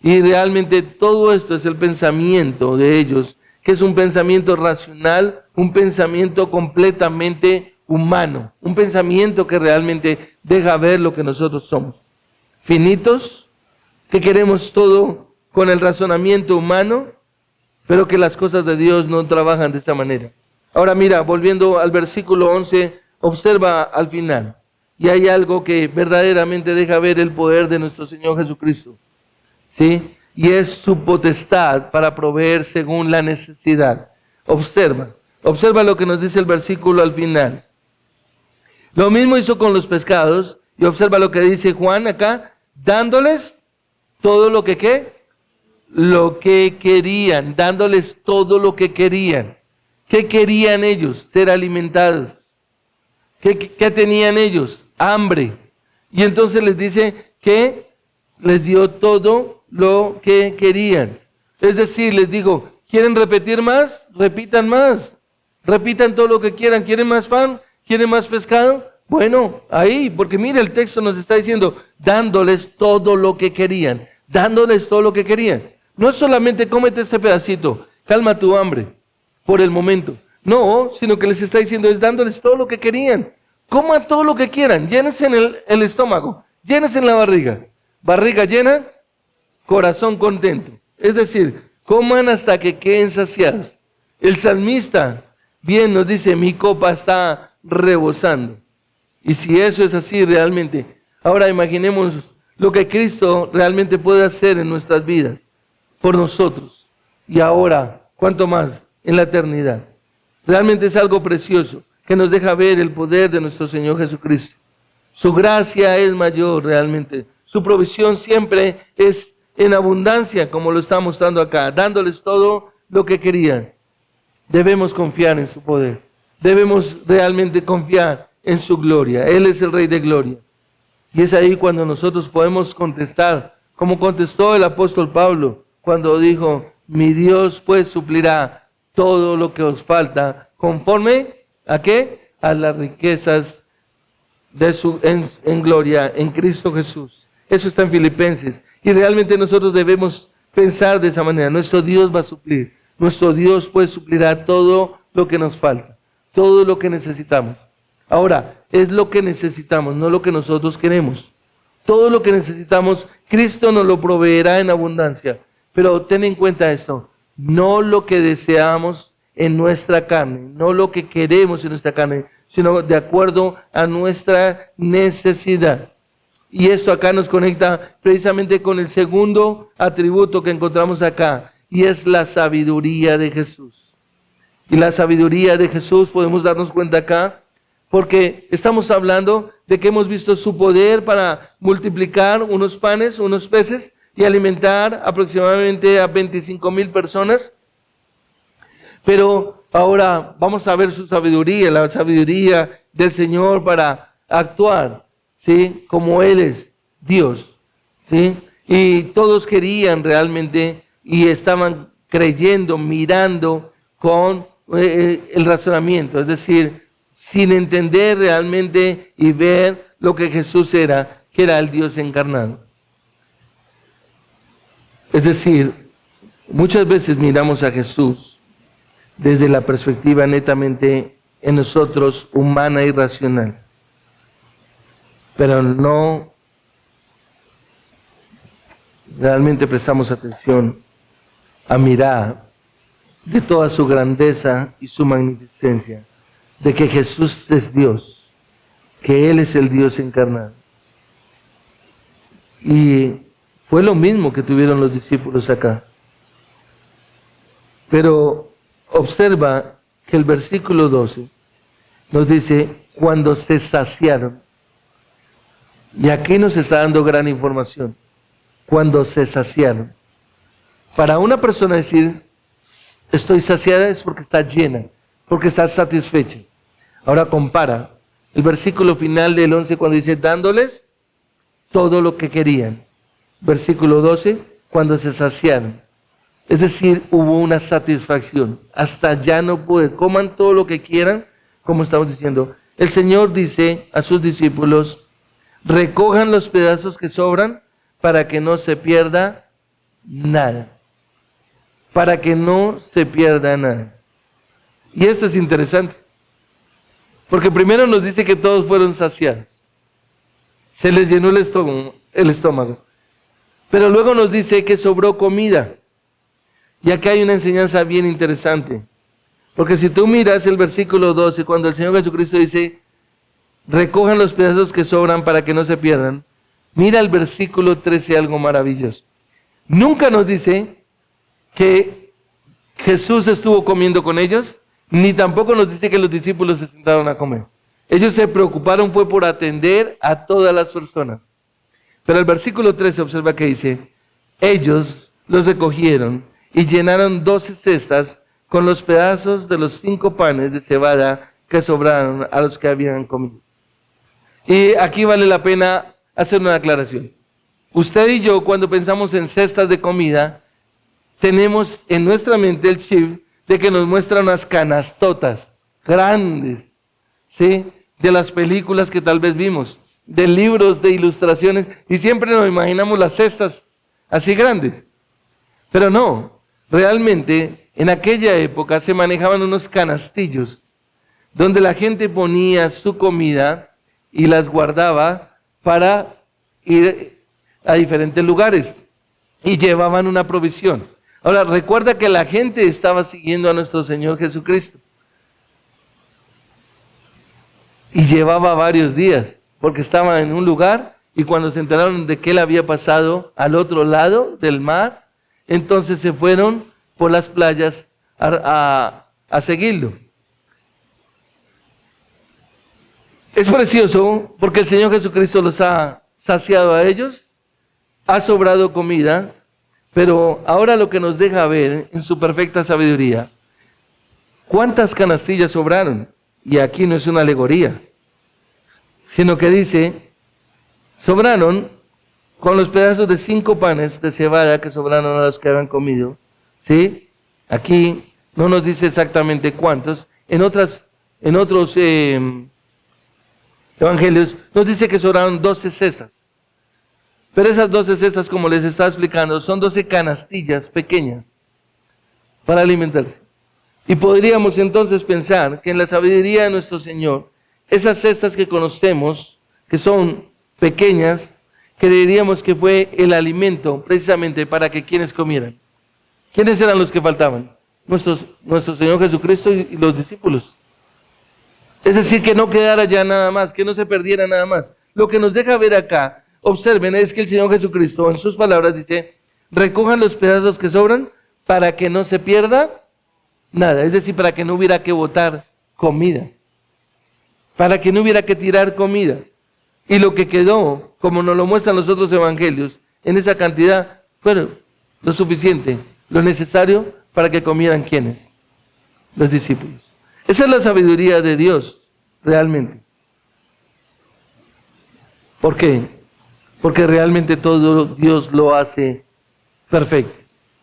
Speaker 1: Y realmente todo esto es el pensamiento de ellos, que es un pensamiento racional, un pensamiento completamente humano, un pensamiento que realmente deja ver lo que nosotros somos. Finitos, que queremos todo con el razonamiento humano, pero que las cosas de Dios no trabajan de esa manera. Ahora mira, volviendo al versículo 11, observa al final. Y hay algo que verdaderamente deja ver el poder de nuestro Señor Jesucristo. ¿Sí? Y es su potestad para proveer según la necesidad. Observa lo que nos dice el versículo al final. Lo mismo hizo con los pescados, y observa lo que dice Juan acá, dándoles todo lo que ¿qué? Lo que querían, dándoles todo lo que querían. ¿Qué querían ellos? Ser alimentados. ¿Qué tenían ellos? Hambre. Y entonces les dice que les dio todo lo que querían. Es decir, les digo, ¿quieren repetir más? Repitan más. Repitan todo lo que quieran. ¿Quieren más pan? ¿Quieren más pescado? Bueno, ahí, porque mira, el texto nos está diciendo, dándoles todo lo que querían. Dándoles todo lo que querían. No es solamente cómete este pedacito, calma tu hambre por el momento. No, sino que les está diciendo es dándoles todo lo que querían. Coman todo lo que quieran, llénense en el estómago, llénense en la barriga. Barriga llena, corazón contento. Es decir, coman hasta que queden saciados. El salmista bien nos dice, mi copa está rebosando. Y si eso es así realmente, ahora imaginemos lo que Cristo realmente puede hacer en nuestras vidas, por nosotros. Y ahora, ¿cuánto más? En la eternidad. Realmente es algo precioso que nos deja ver el poder de nuestro Señor Jesucristo. Su gracia es mayor realmente. Su provisión siempre es en abundancia, como lo está mostrando acá, dándoles todo lo que querían. Debemos confiar en su poder. Debemos realmente confiar en su gloria. Él es el Rey de Gloria. Y es ahí cuando nosotros podemos contestar, como contestó el apóstol Pablo, cuando dijo, mi Dios pues suplirá todo lo que os falta, conforme ¿a qué? A las riquezas de en gloria en Cristo Jesús. Eso está en Filipenses. Y realmente nosotros debemos pensar de esa manera. Nuestro Dios va a suplir. Nuestro Dios pues suplirá todo lo que nos falta, todo lo que necesitamos. Ahora, es lo que necesitamos, no lo que nosotros queremos. Todo lo que necesitamos, Cristo nos lo proveerá en abundancia. Pero ten en cuenta esto, no lo que deseamos en nuestra carne, no lo que queremos en nuestra carne, sino de acuerdo a nuestra necesidad. Y esto acá nos conecta precisamente con el segundo atributo que encontramos acá, y es la sabiduría de Jesús. Y la sabiduría de Jesús podemos darnos cuenta acá, porque estamos hablando de que hemos visto su poder para multiplicar unos panes, unos peces, y alimentar aproximadamente a 25,000 personas. Pero ahora vamos a ver su sabiduría, la sabiduría del Señor para actuar, ¿sí? Como Él es Dios, ¿sí? Y todos querían realmente y estaban creyendo, mirando con el razonamiento, es decir, sin entender realmente y ver lo que Jesús era, que era el Dios encarnado. Es decir, muchas veces miramos a Jesús desde la perspectiva netamente en nosotros humana y racional, pero no realmente prestamos atención a mirar de toda su grandeza y su magnificencia, de que Jesús es Dios, que Él es el Dios encarnado. Y fue lo mismo que tuvieron los discípulos acá. Pero observa que el versículo 12 nos dice, cuando se saciaron. Y aquí nos está dando gran información. Cuando se saciaron. Para una persona decir, estoy saciada, es porque está llena, porque está satisfecha. Ahora compara el versículo final del 11 cuando dice, dándoles todo lo que querían. Versículo 12, cuando se saciaron. Es decir, hubo una satisfacción. Hasta ya no puede. Coman todo lo que quieran, como estamos diciendo. El Señor dice a sus discípulos, recojan los pedazos que sobran para que no se pierda nada. Para que no se pierda nada. Y esto es interesante. Porque primero nos dice que todos fueron saciados. Se les llenó el estómago. Pero luego nos dice que sobró comida. Y aquí hay una enseñanza bien interesante. Porque si tú miras el versículo 12, cuando el Señor Jesucristo dice, recojan los pedazos que sobran para que no se pierdan, mira el versículo 13, algo maravilloso. Nunca nos dice que Jesús estuvo comiendo con ellos, ni tampoco nos dice que los discípulos se sentaron a comer. Ellos se preocuparon fue por atender a todas las personas. Pero el versículo 13 observa que dice, ellos los recogieron y llenaron 12 cestas con los pedazos de los 5 panes de cebada que sobraron a los que habían comido. Y aquí vale la pena hacer una aclaración. Usted y yo, cuando pensamos en cestas de comida, tenemos en nuestra mente el chip de que nos muestra unas canastotas grandes, ¿sí? De las películas que tal vez vimos, de libros, de ilustraciones, y siempre nos imaginamos las cestas así grandes. Pero no, realmente en aquella época se manejaban unos canastillos donde la gente ponía su comida y las guardaba para ir a diferentes lugares y llevaban una provisión. Ahora, recuerda que la gente estaba siguiendo a nuestro Señor Jesucristo y llevaba varios días, porque estaba en un lugar y cuando se enteraron de que Él había pasado al otro lado del mar, entonces se fueron por las playas a seguirlo. Es precioso porque el Señor Jesucristo los ha saciado a ellos, ha sobrado comida, pero ahora lo que nos deja ver en su perfecta sabiduría, ¿cuántas canastillas sobraron? Y aquí no es una alegoría, sino que dice, sobraron con los pedazos de 5 panes de cebada que sobraron a los que habían comido, ¿sí? Aquí no nos dice exactamente cuántos. En otros evangelios nos dice que sobraron 12 cestas. Pero esas 12 cestas, como les estaba explicando, son 12 canastillas pequeñas para alimentarse. Y podríamos entonces pensar que en la sabiduría de nuestro Señor, esas cestas que conocemos, que son pequeñas, creeríamos que fue el alimento precisamente para que quienes comieran. ¿Quiénes eran los que faltaban? Nuestro Señor Jesucristo y los discípulos. Es decir, que no quedara ya nada más, que no se perdiera nada más. Lo que nos deja ver acá, observen, es que el Señor Jesucristo en sus palabras dice, recojan los pedazos que sobran para que no se pierda nada. Es decir, para que no hubiera que botar comida. Para que no hubiera que tirar comida. Y lo que quedó, como nos lo muestran los otros evangelios, en esa cantidad, fue lo suficiente, lo necesario para que comieran ¿quiénes? Los discípulos. Esa es la sabiduría de Dios, realmente. ¿Por qué? Porque realmente todo Dios lo hace perfecto,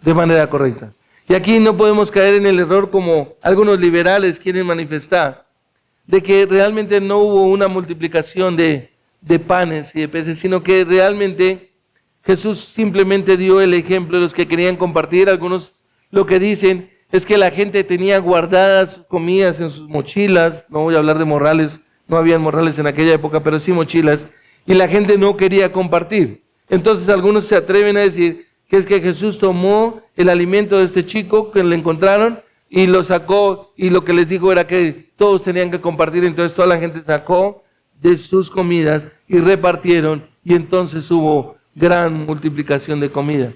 Speaker 1: de manera correcta. Y aquí no podemos caer en el error como algunos liberales quieren manifestar, de que realmente no hubo una multiplicación de panes y de peces, sino que realmente Jesús simplemente dio el ejemplo de los que querían compartir. Algunos lo que dicen es que la gente tenía guardadas sus comidas en sus mochilas. No voy a hablar de morrales, no habían morrales en aquella época, pero sí mochilas, y la gente no quería compartir. Entonces algunos se atreven a decir que es que Jesús tomó el alimento de este chico que le encontraron y lo sacó, y lo que les dijo era que todos tenían que compartir. Entonces toda la gente sacó de sus comidas y repartieron, y entonces hubo gran multiplicación de comida.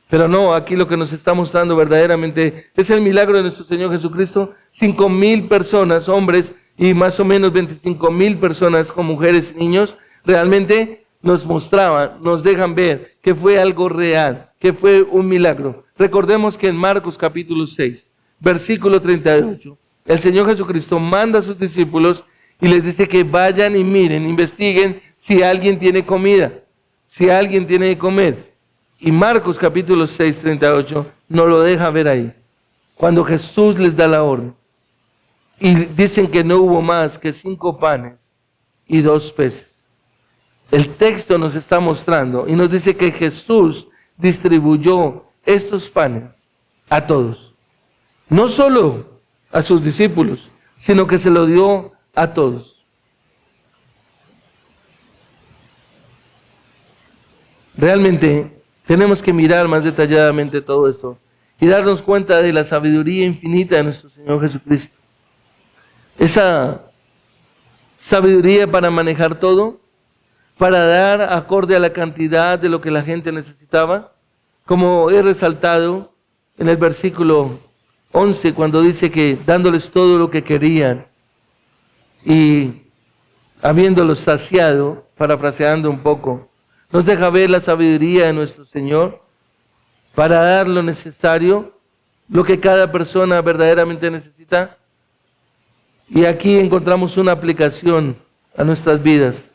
Speaker 1: Pero no, aquí lo que nos está mostrando verdaderamente es el milagro de nuestro Señor Jesucristo. 5,000 personas, hombres, y más o menos 25,000 personas con mujeres y niños, realmente nos mostraban, nos dejan ver que fue algo real, que fue un milagro. Recordemos que en Marcos capítulo 6, versículo 38, el Señor Jesucristo manda a sus discípulos y les dice que vayan y miren, investiguen si alguien tiene comida, si alguien tiene de comer. Y Marcos capítulo 6, 38 nos lo deja ver ahí. Cuando Jesús les da la orden. Y dicen que no hubo más que 5 panes y 2 peces. El texto nos está mostrando y nos dice que Jesús distribuyó estos panes a todos. No solo a sus discípulos, sino que se lo dio a todos. Realmente tenemos que mirar más detalladamente todo esto y darnos cuenta de la sabiduría infinita de nuestro Señor Jesucristo. Esa sabiduría para manejar todo, para dar acorde a la cantidad de lo que la gente necesitaba, como he resaltado en el versículo 11, cuando dice que dándoles todo lo que querían y habiéndolos saciado, parafraseando un poco, nos deja ver la sabiduría de nuestro Señor para dar lo necesario, lo que cada persona verdaderamente necesita. Y aquí encontramos una aplicación a nuestras vidas.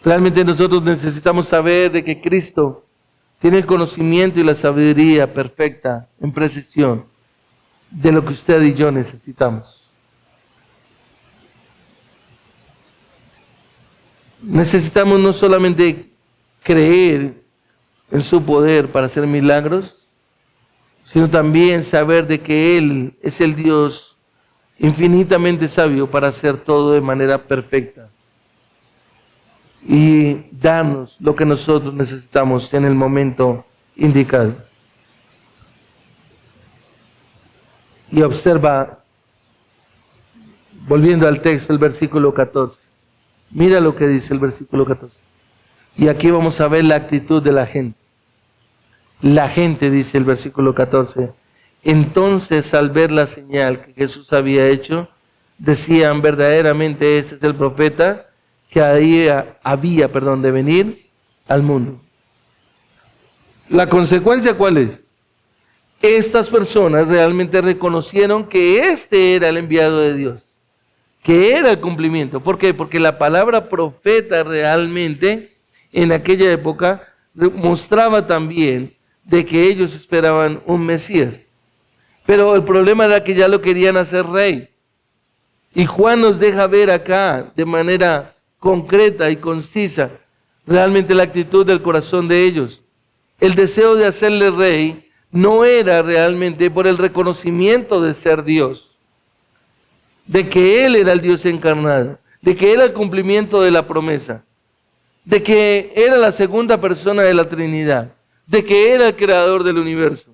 Speaker 1: Realmente nosotros necesitamos saber de que Cristo tiene el conocimiento y la sabiduría perfecta, en precisión, de lo que usted y yo necesitamos. Necesitamos no solamente creer en su poder para hacer milagros, sino también saber de que Él es el Dios infinitamente sabio para hacer todo de manera perfecta y darnos lo que nosotros necesitamos en el momento indicado. Y observa, volviendo al texto, el versículo 14. Mira lo que dice el versículo 14. Y aquí vamos a ver la actitud de la gente. La gente, dice el versículo 14, entonces al ver la señal que Jesús había hecho, decían verdaderamente este es el profeta que había de venir al mundo. ¿La consecuencia cuál es? Estas personas realmente reconocieron que este era el enviado de Dios, que era el cumplimiento. ¿Por qué? Porque la palabra profeta realmente en aquella época mostraba también de que ellos esperaban un Mesías. Pero el problema era que ya lo querían hacer rey. Y Juan nos deja ver acá de manera concreta y concisa realmente la actitud del corazón de ellos. El deseo de hacerle rey no era realmente por el reconocimiento de ser Dios, de que Él era el Dios encarnado, de que era el cumplimiento de la promesa, de que era la segunda persona de la Trinidad, de que era el creador del universo.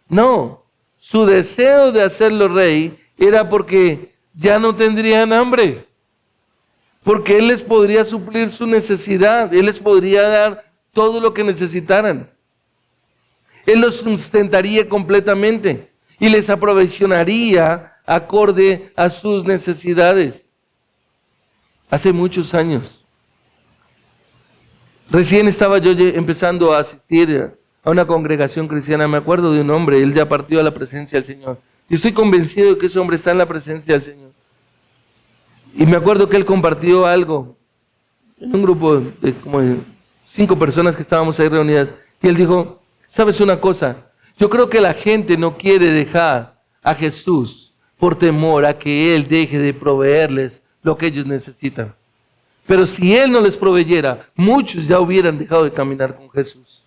Speaker 1: No, su deseo de hacerlo rey era porque ya no tendrían hambre, porque Él les podría suplir su necesidad, Él les podría dar todo lo que necesitaran. Él los sustentaría completamente y les aprovisionaría acorde a sus necesidades. Hace muchos años, recién estaba yo empezando a asistir a una congregación cristiana. Me acuerdo de un hombre, él ya partió a la presencia del Señor. Y estoy convencido de que ese hombre está en la presencia del Señor. Y me acuerdo que él compartió algo en un grupo de como de 5 personas que estábamos ahí reunidas. Y él dijo, ¿sabes una cosa? Yo creo que la gente no quiere dejar a Jesús por temor a que Él deje de proveerles lo que ellos necesitan. Pero si Él no les proveyera, muchos ya hubieran dejado de caminar con Jesús.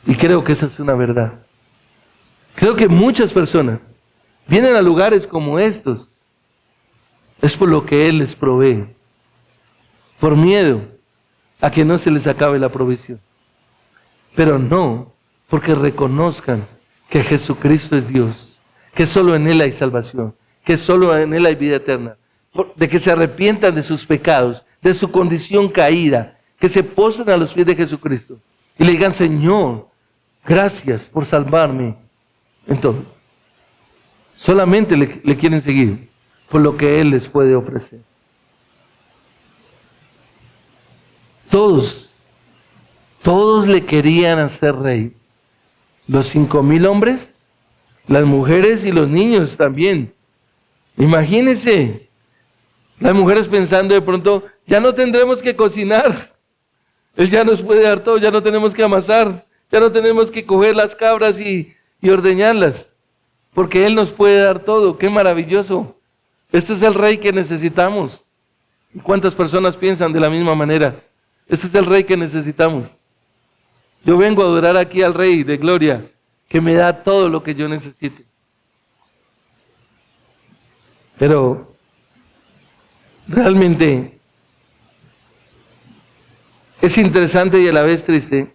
Speaker 1: Y creo que esa es una verdad. Creo que muchas personas vienen a lugares como estos. Es por lo que Él les provee. Por miedo a que no se les acabe la provisión. Pero no porque reconozcan que Jesucristo es Dios, que solo en Él hay salvación, que solo en Él hay vida eterna, de que se arrepientan de sus pecados, de su condición caída, que se postren a los pies de Jesucristo y le digan, Señor, gracias por salvarme. Entonces, solamente le quieren seguir por lo que Él les puede ofrecer. Todos le querían hacer rey. Los 5,000 hombres, las mujeres y los niños también. Imagínense, las mujeres pensando de pronto, ya no tendremos que cocinar. Él ya nos puede dar todo, ya no tenemos que amasar, ya no tenemos que coger las cabras y ordeñarlas, porque Él nos puede dar todo. ¡Qué maravilloso! Este es el rey que necesitamos. ¿Y cuántas personas piensan de la misma manera? Este es el rey que necesitamos. Yo vengo a adorar aquí al Rey de Gloria, que me da todo lo que yo necesite. Pero realmente es interesante y a la vez triste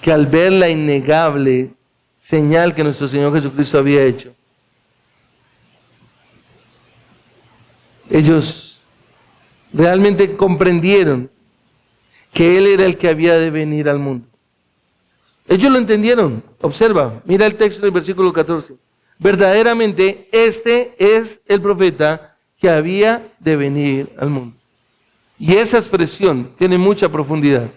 Speaker 1: que al ver la innegable señal que nuestro Señor Jesucristo había hecho, ellos realmente comprendieron que Él era el que había de venir al mundo. Ellos lo entendieron. Observa, mira el texto del versículo 14. Verdaderamente este es el profeta que había de venir al mundo. Y esa expresión tiene mucha profundidad,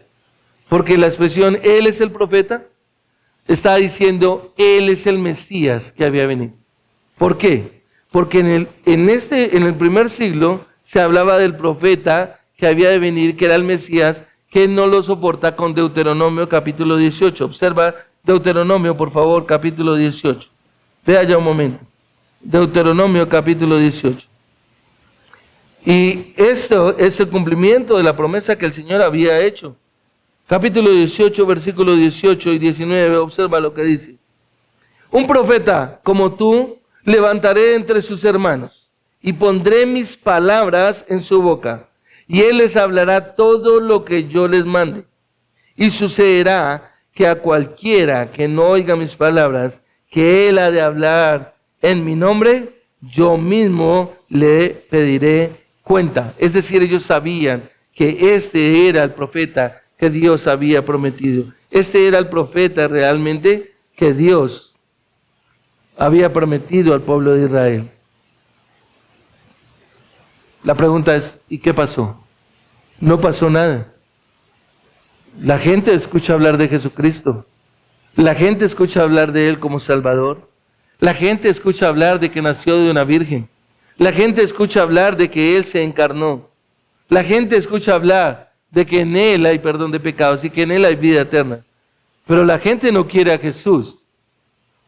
Speaker 1: porque la expresión Él es el profeta está diciendo Él es el Mesías que había venido. ¿Por qué? Porque en el primer siglo se hablaba del profeta que había de venir, que era el Mesías, que no lo soporta con Deuteronomio capítulo 18. Observa Deuteronomio, por favor, capítulo 18. Vea ya un momento. Deuteronomio capítulo 18. Y esto es el cumplimiento de la promesa que el Señor había hecho. Capítulo 18, versículos 18 y 19, observa lo que dice. Un profeta como tú levantaré entre sus hermanos y pondré mis palabras en su boca. Y Él les hablará todo lo que yo les mande. Y sucederá que a cualquiera que no oiga mis palabras, que Él ha de hablar en mi nombre, yo mismo le pediré cuenta. Es decir, ellos sabían que este era el profeta que Dios había prometido. Este era el profeta realmente que Dios había prometido al pueblo de Israel. La pregunta es, ¿y qué pasó? No pasó nada. La gente escucha hablar de Jesucristo. La gente escucha hablar de Él como Salvador. La gente escucha hablar de que nació de una virgen. La gente escucha hablar de que Él se encarnó. La gente escucha hablar de que en Él hay perdón de pecados y que en Él hay vida eterna. Pero la gente no quiere a Jesús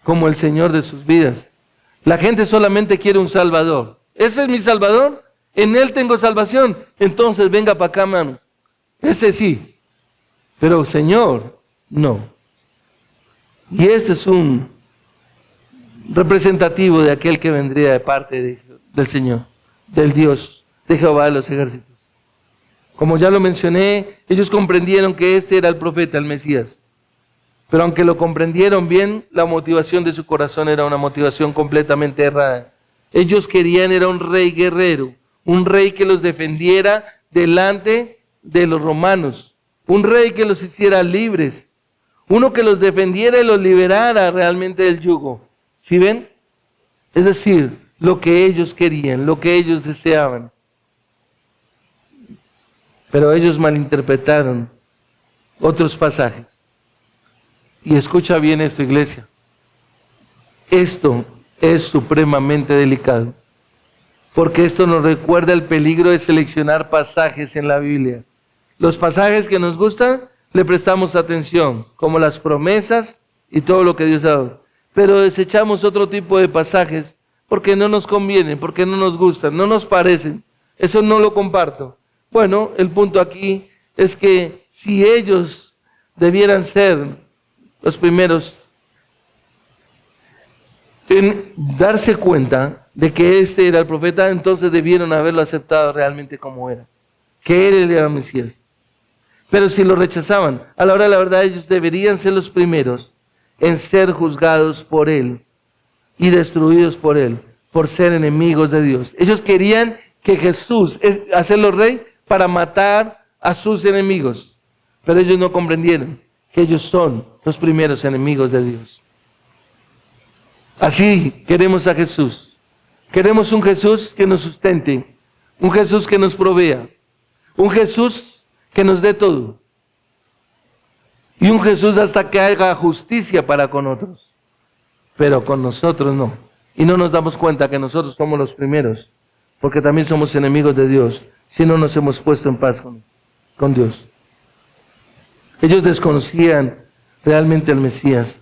Speaker 1: como el Señor de sus vidas. La gente solamente quiere un Salvador. ¿Ese es mi Salvador? en Él tengo salvación, entonces venga para acá, mano. Ese sí, pero Señor, no. Y este es un representativo de aquel que vendría de parte del Señor, del Dios, de Jehová de los ejércitos. Como ya lo mencioné, ellos comprendieron que este era el profeta, el Mesías. Pero aunque lo comprendieron bien, la motivación de su corazón era una motivación completamente errada. Ellos querían era un rey guerrero, un rey que los defendiera delante de los romanos, un rey que los hiciera libres, uno que los defendiera y los liberara realmente del yugo. ¿Sí ven? Es decir, lo que ellos querían, lo que ellos deseaban. Pero ellos malinterpretaron otros pasajes. Y escucha bien esto, iglesia. Esto es supremamente delicado, porque esto nos recuerda el peligro de seleccionar pasajes en la Biblia. Los pasajes que nos gustan, le prestamos atención, como las promesas y todo lo que Dios ha dado. Pero desechamos otro tipo de pasajes porque no nos convienen, porque no nos gustan, no nos parecen. Eso no lo comparto. Bueno, el punto aquí es que si ellos debieran ser los primeros en darse cuenta de que este era el profeta, entonces debieron haberlo aceptado realmente como era, que él era el Mesías. Pero si lo rechazaban, a la hora de la verdad ellos deberían ser los primeros en ser juzgados por él y destruidos por él, por ser enemigos de Dios. Ellos querían que Jesús, hacerlo rey para matar a sus enemigos, pero ellos no comprendieron que ellos son los primeros enemigos de Dios. Así queremos a Jesús. Queremos un Jesús que nos sustente, un Jesús que nos provea, un Jesús que nos dé todo, y un Jesús hasta que haga justicia para con otros, pero con nosotros no. Y no nos damos cuenta que nosotros somos los primeros, porque también somos enemigos de Dios, si no nos hemos puesto en paz con Dios. Ellos desconocían realmente al Mesías.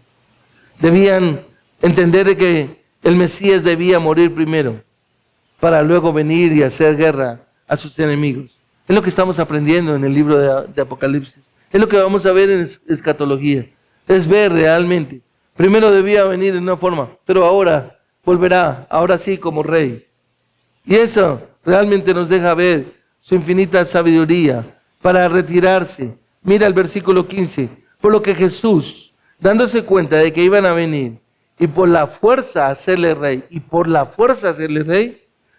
Speaker 1: Debían entender de que el Mesías debía morir primero, para luego venir y hacer guerra a sus enemigos. Es lo que estamos aprendiendo en el libro de Apocalipsis. Es lo que vamos a ver en escatología. Es ver realmente. Primero debía venir de una forma, pero ahora volverá, ahora sí como rey. Y eso realmente nos deja ver su infinita sabiduría para retirarse. Mira el versículo 15. Por lo que Jesús, dándose cuenta de que iban a venir, y por la fuerza hacerle rey,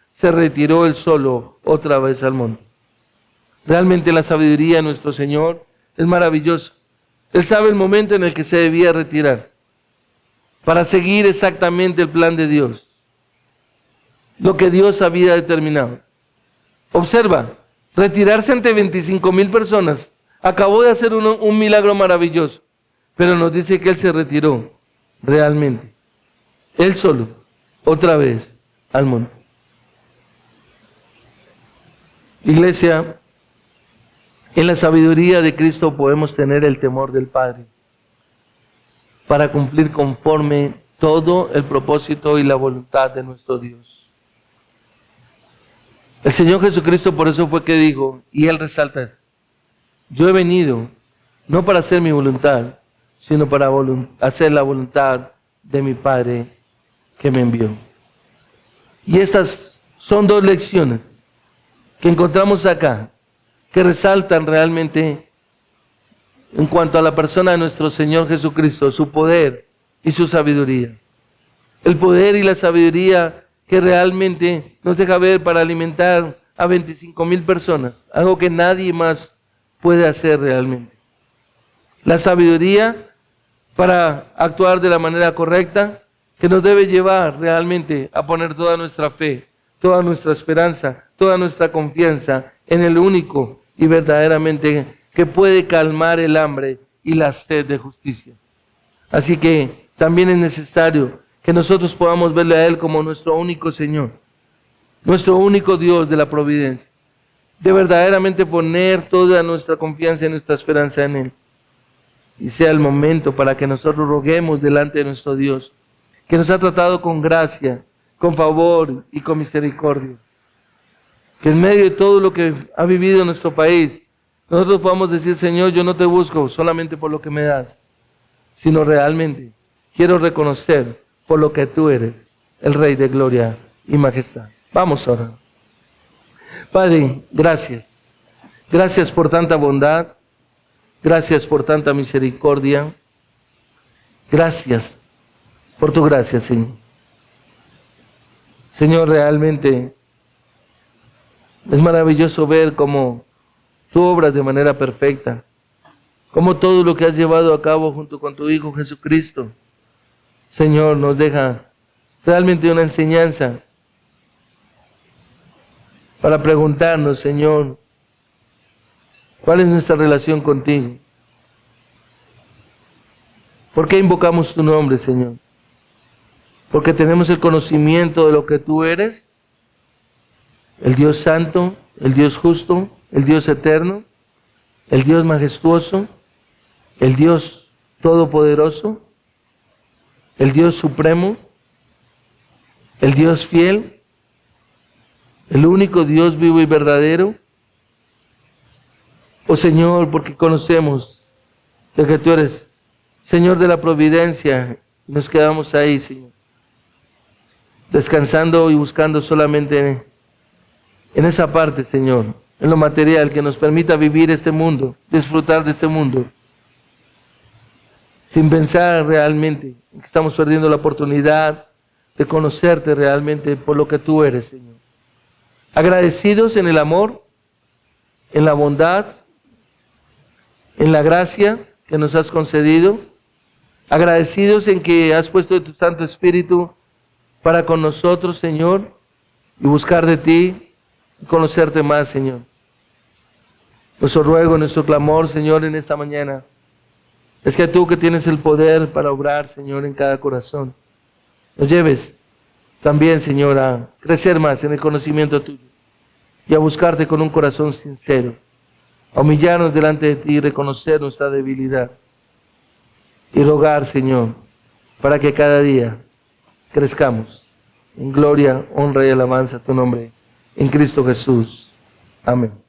Speaker 1: se retiró él solo otra vez al monte. Realmente la sabiduría de nuestro Señor es maravillosa. Él sabe el momento en el que se debía retirar para seguir exactamente el plan de Dios, lo que Dios había determinado. Observa, retirarse ante 25,000 personas. Acabó de hacer un milagro maravilloso, pero nos dice que Él se retiró realmente, Él solo, otra vez al monte. Iglesia, en la sabiduría de Cristo podemos tener el temor del Padre para cumplir conforme todo el propósito y la voluntad de nuestro Dios. El Señor Jesucristo por eso fue que dijo, y Él resalta esto: yo he venido no para hacer mi voluntad, sino para hacer la voluntad de mi Padre que me envió. Y estas son dos lecciones que encontramos acá, que resaltan realmente en cuanto a la persona de nuestro Señor Jesucristo, su poder y su sabiduría. El poder y la sabiduría que realmente nos deja ver para alimentar a 25,000 personas, algo que nadie más puede hacer realmente. La sabiduría para actuar de la manera correcta, que nos debe llevar realmente a poner toda nuestra fe, toda nuestra esperanza, toda nuestra confianza en el único y verdaderamente que puede calmar el hambre y la sed de justicia. Así que también es necesario que nosotros podamos verle a Él como nuestro único Señor, nuestro único Dios de la providencia, de verdaderamente poner toda nuestra confianza y nuestra esperanza en Él. Y sea el momento para que nosotros roguemos delante de nuestro Dios, que nos ha tratado con gracia, con favor y con misericordia, Que en medio de todo lo que ha vivido nuestro país, nosotros podamos decir, Señor, yo no te busco solamente por lo que me das, sino realmente quiero reconocer por lo que tú eres, el Rey de gloria y majestad. Vamos ahora. Padre, gracias. Gracias por tanta bondad. Gracias por tanta misericordia. Gracias por tu gracia, Señor. Señor, realmente es maravilloso ver cómo tú obras de manera perfecta, cómo todo lo que has llevado a cabo junto con tu Hijo Jesucristo, Señor, nos deja realmente una enseñanza para preguntarnos, Señor, ¿cuál es nuestra relación contigo? ¿Por qué invocamos tu nombre, Señor? Porque tenemos el conocimiento de lo que tú eres, el Dios santo, el Dios justo, el Dios eterno, el Dios majestuoso, el Dios todopoderoso, el Dios supremo, el Dios fiel, el único Dios vivo y verdadero. Oh Señor, porque conocemos de que tú eres Señor de la providencia, y nos quedamos ahí, Señor, descansando y buscando solamente en esa parte, Señor, en lo material que nos permita vivir este mundo, disfrutar de este mundo, sin pensar realmente que estamos perdiendo la oportunidad de conocerte realmente por lo que tú eres, Señor. Agradecidos en el amor, en la bondad, en la gracia que nos has concedido, agradecidos en que has puesto de tu Santo Espíritu para con nosotros, Señor, y buscar de ti y conocerte más, Señor. Nuestro ruego, nuestro clamor, Señor, en esta mañana, es que tú que tienes el poder para obrar, Señor, en cada corazón, nos lleves también, Señor, a crecer más en el conocimiento tuyo y a buscarte con un corazón sincero, a humillarnos delante de ti y reconocer nuestra debilidad y rogar, Señor, para que cada día crezcamos en gloria, honra y alabanza a tu nombre, en Cristo Jesús. Amén.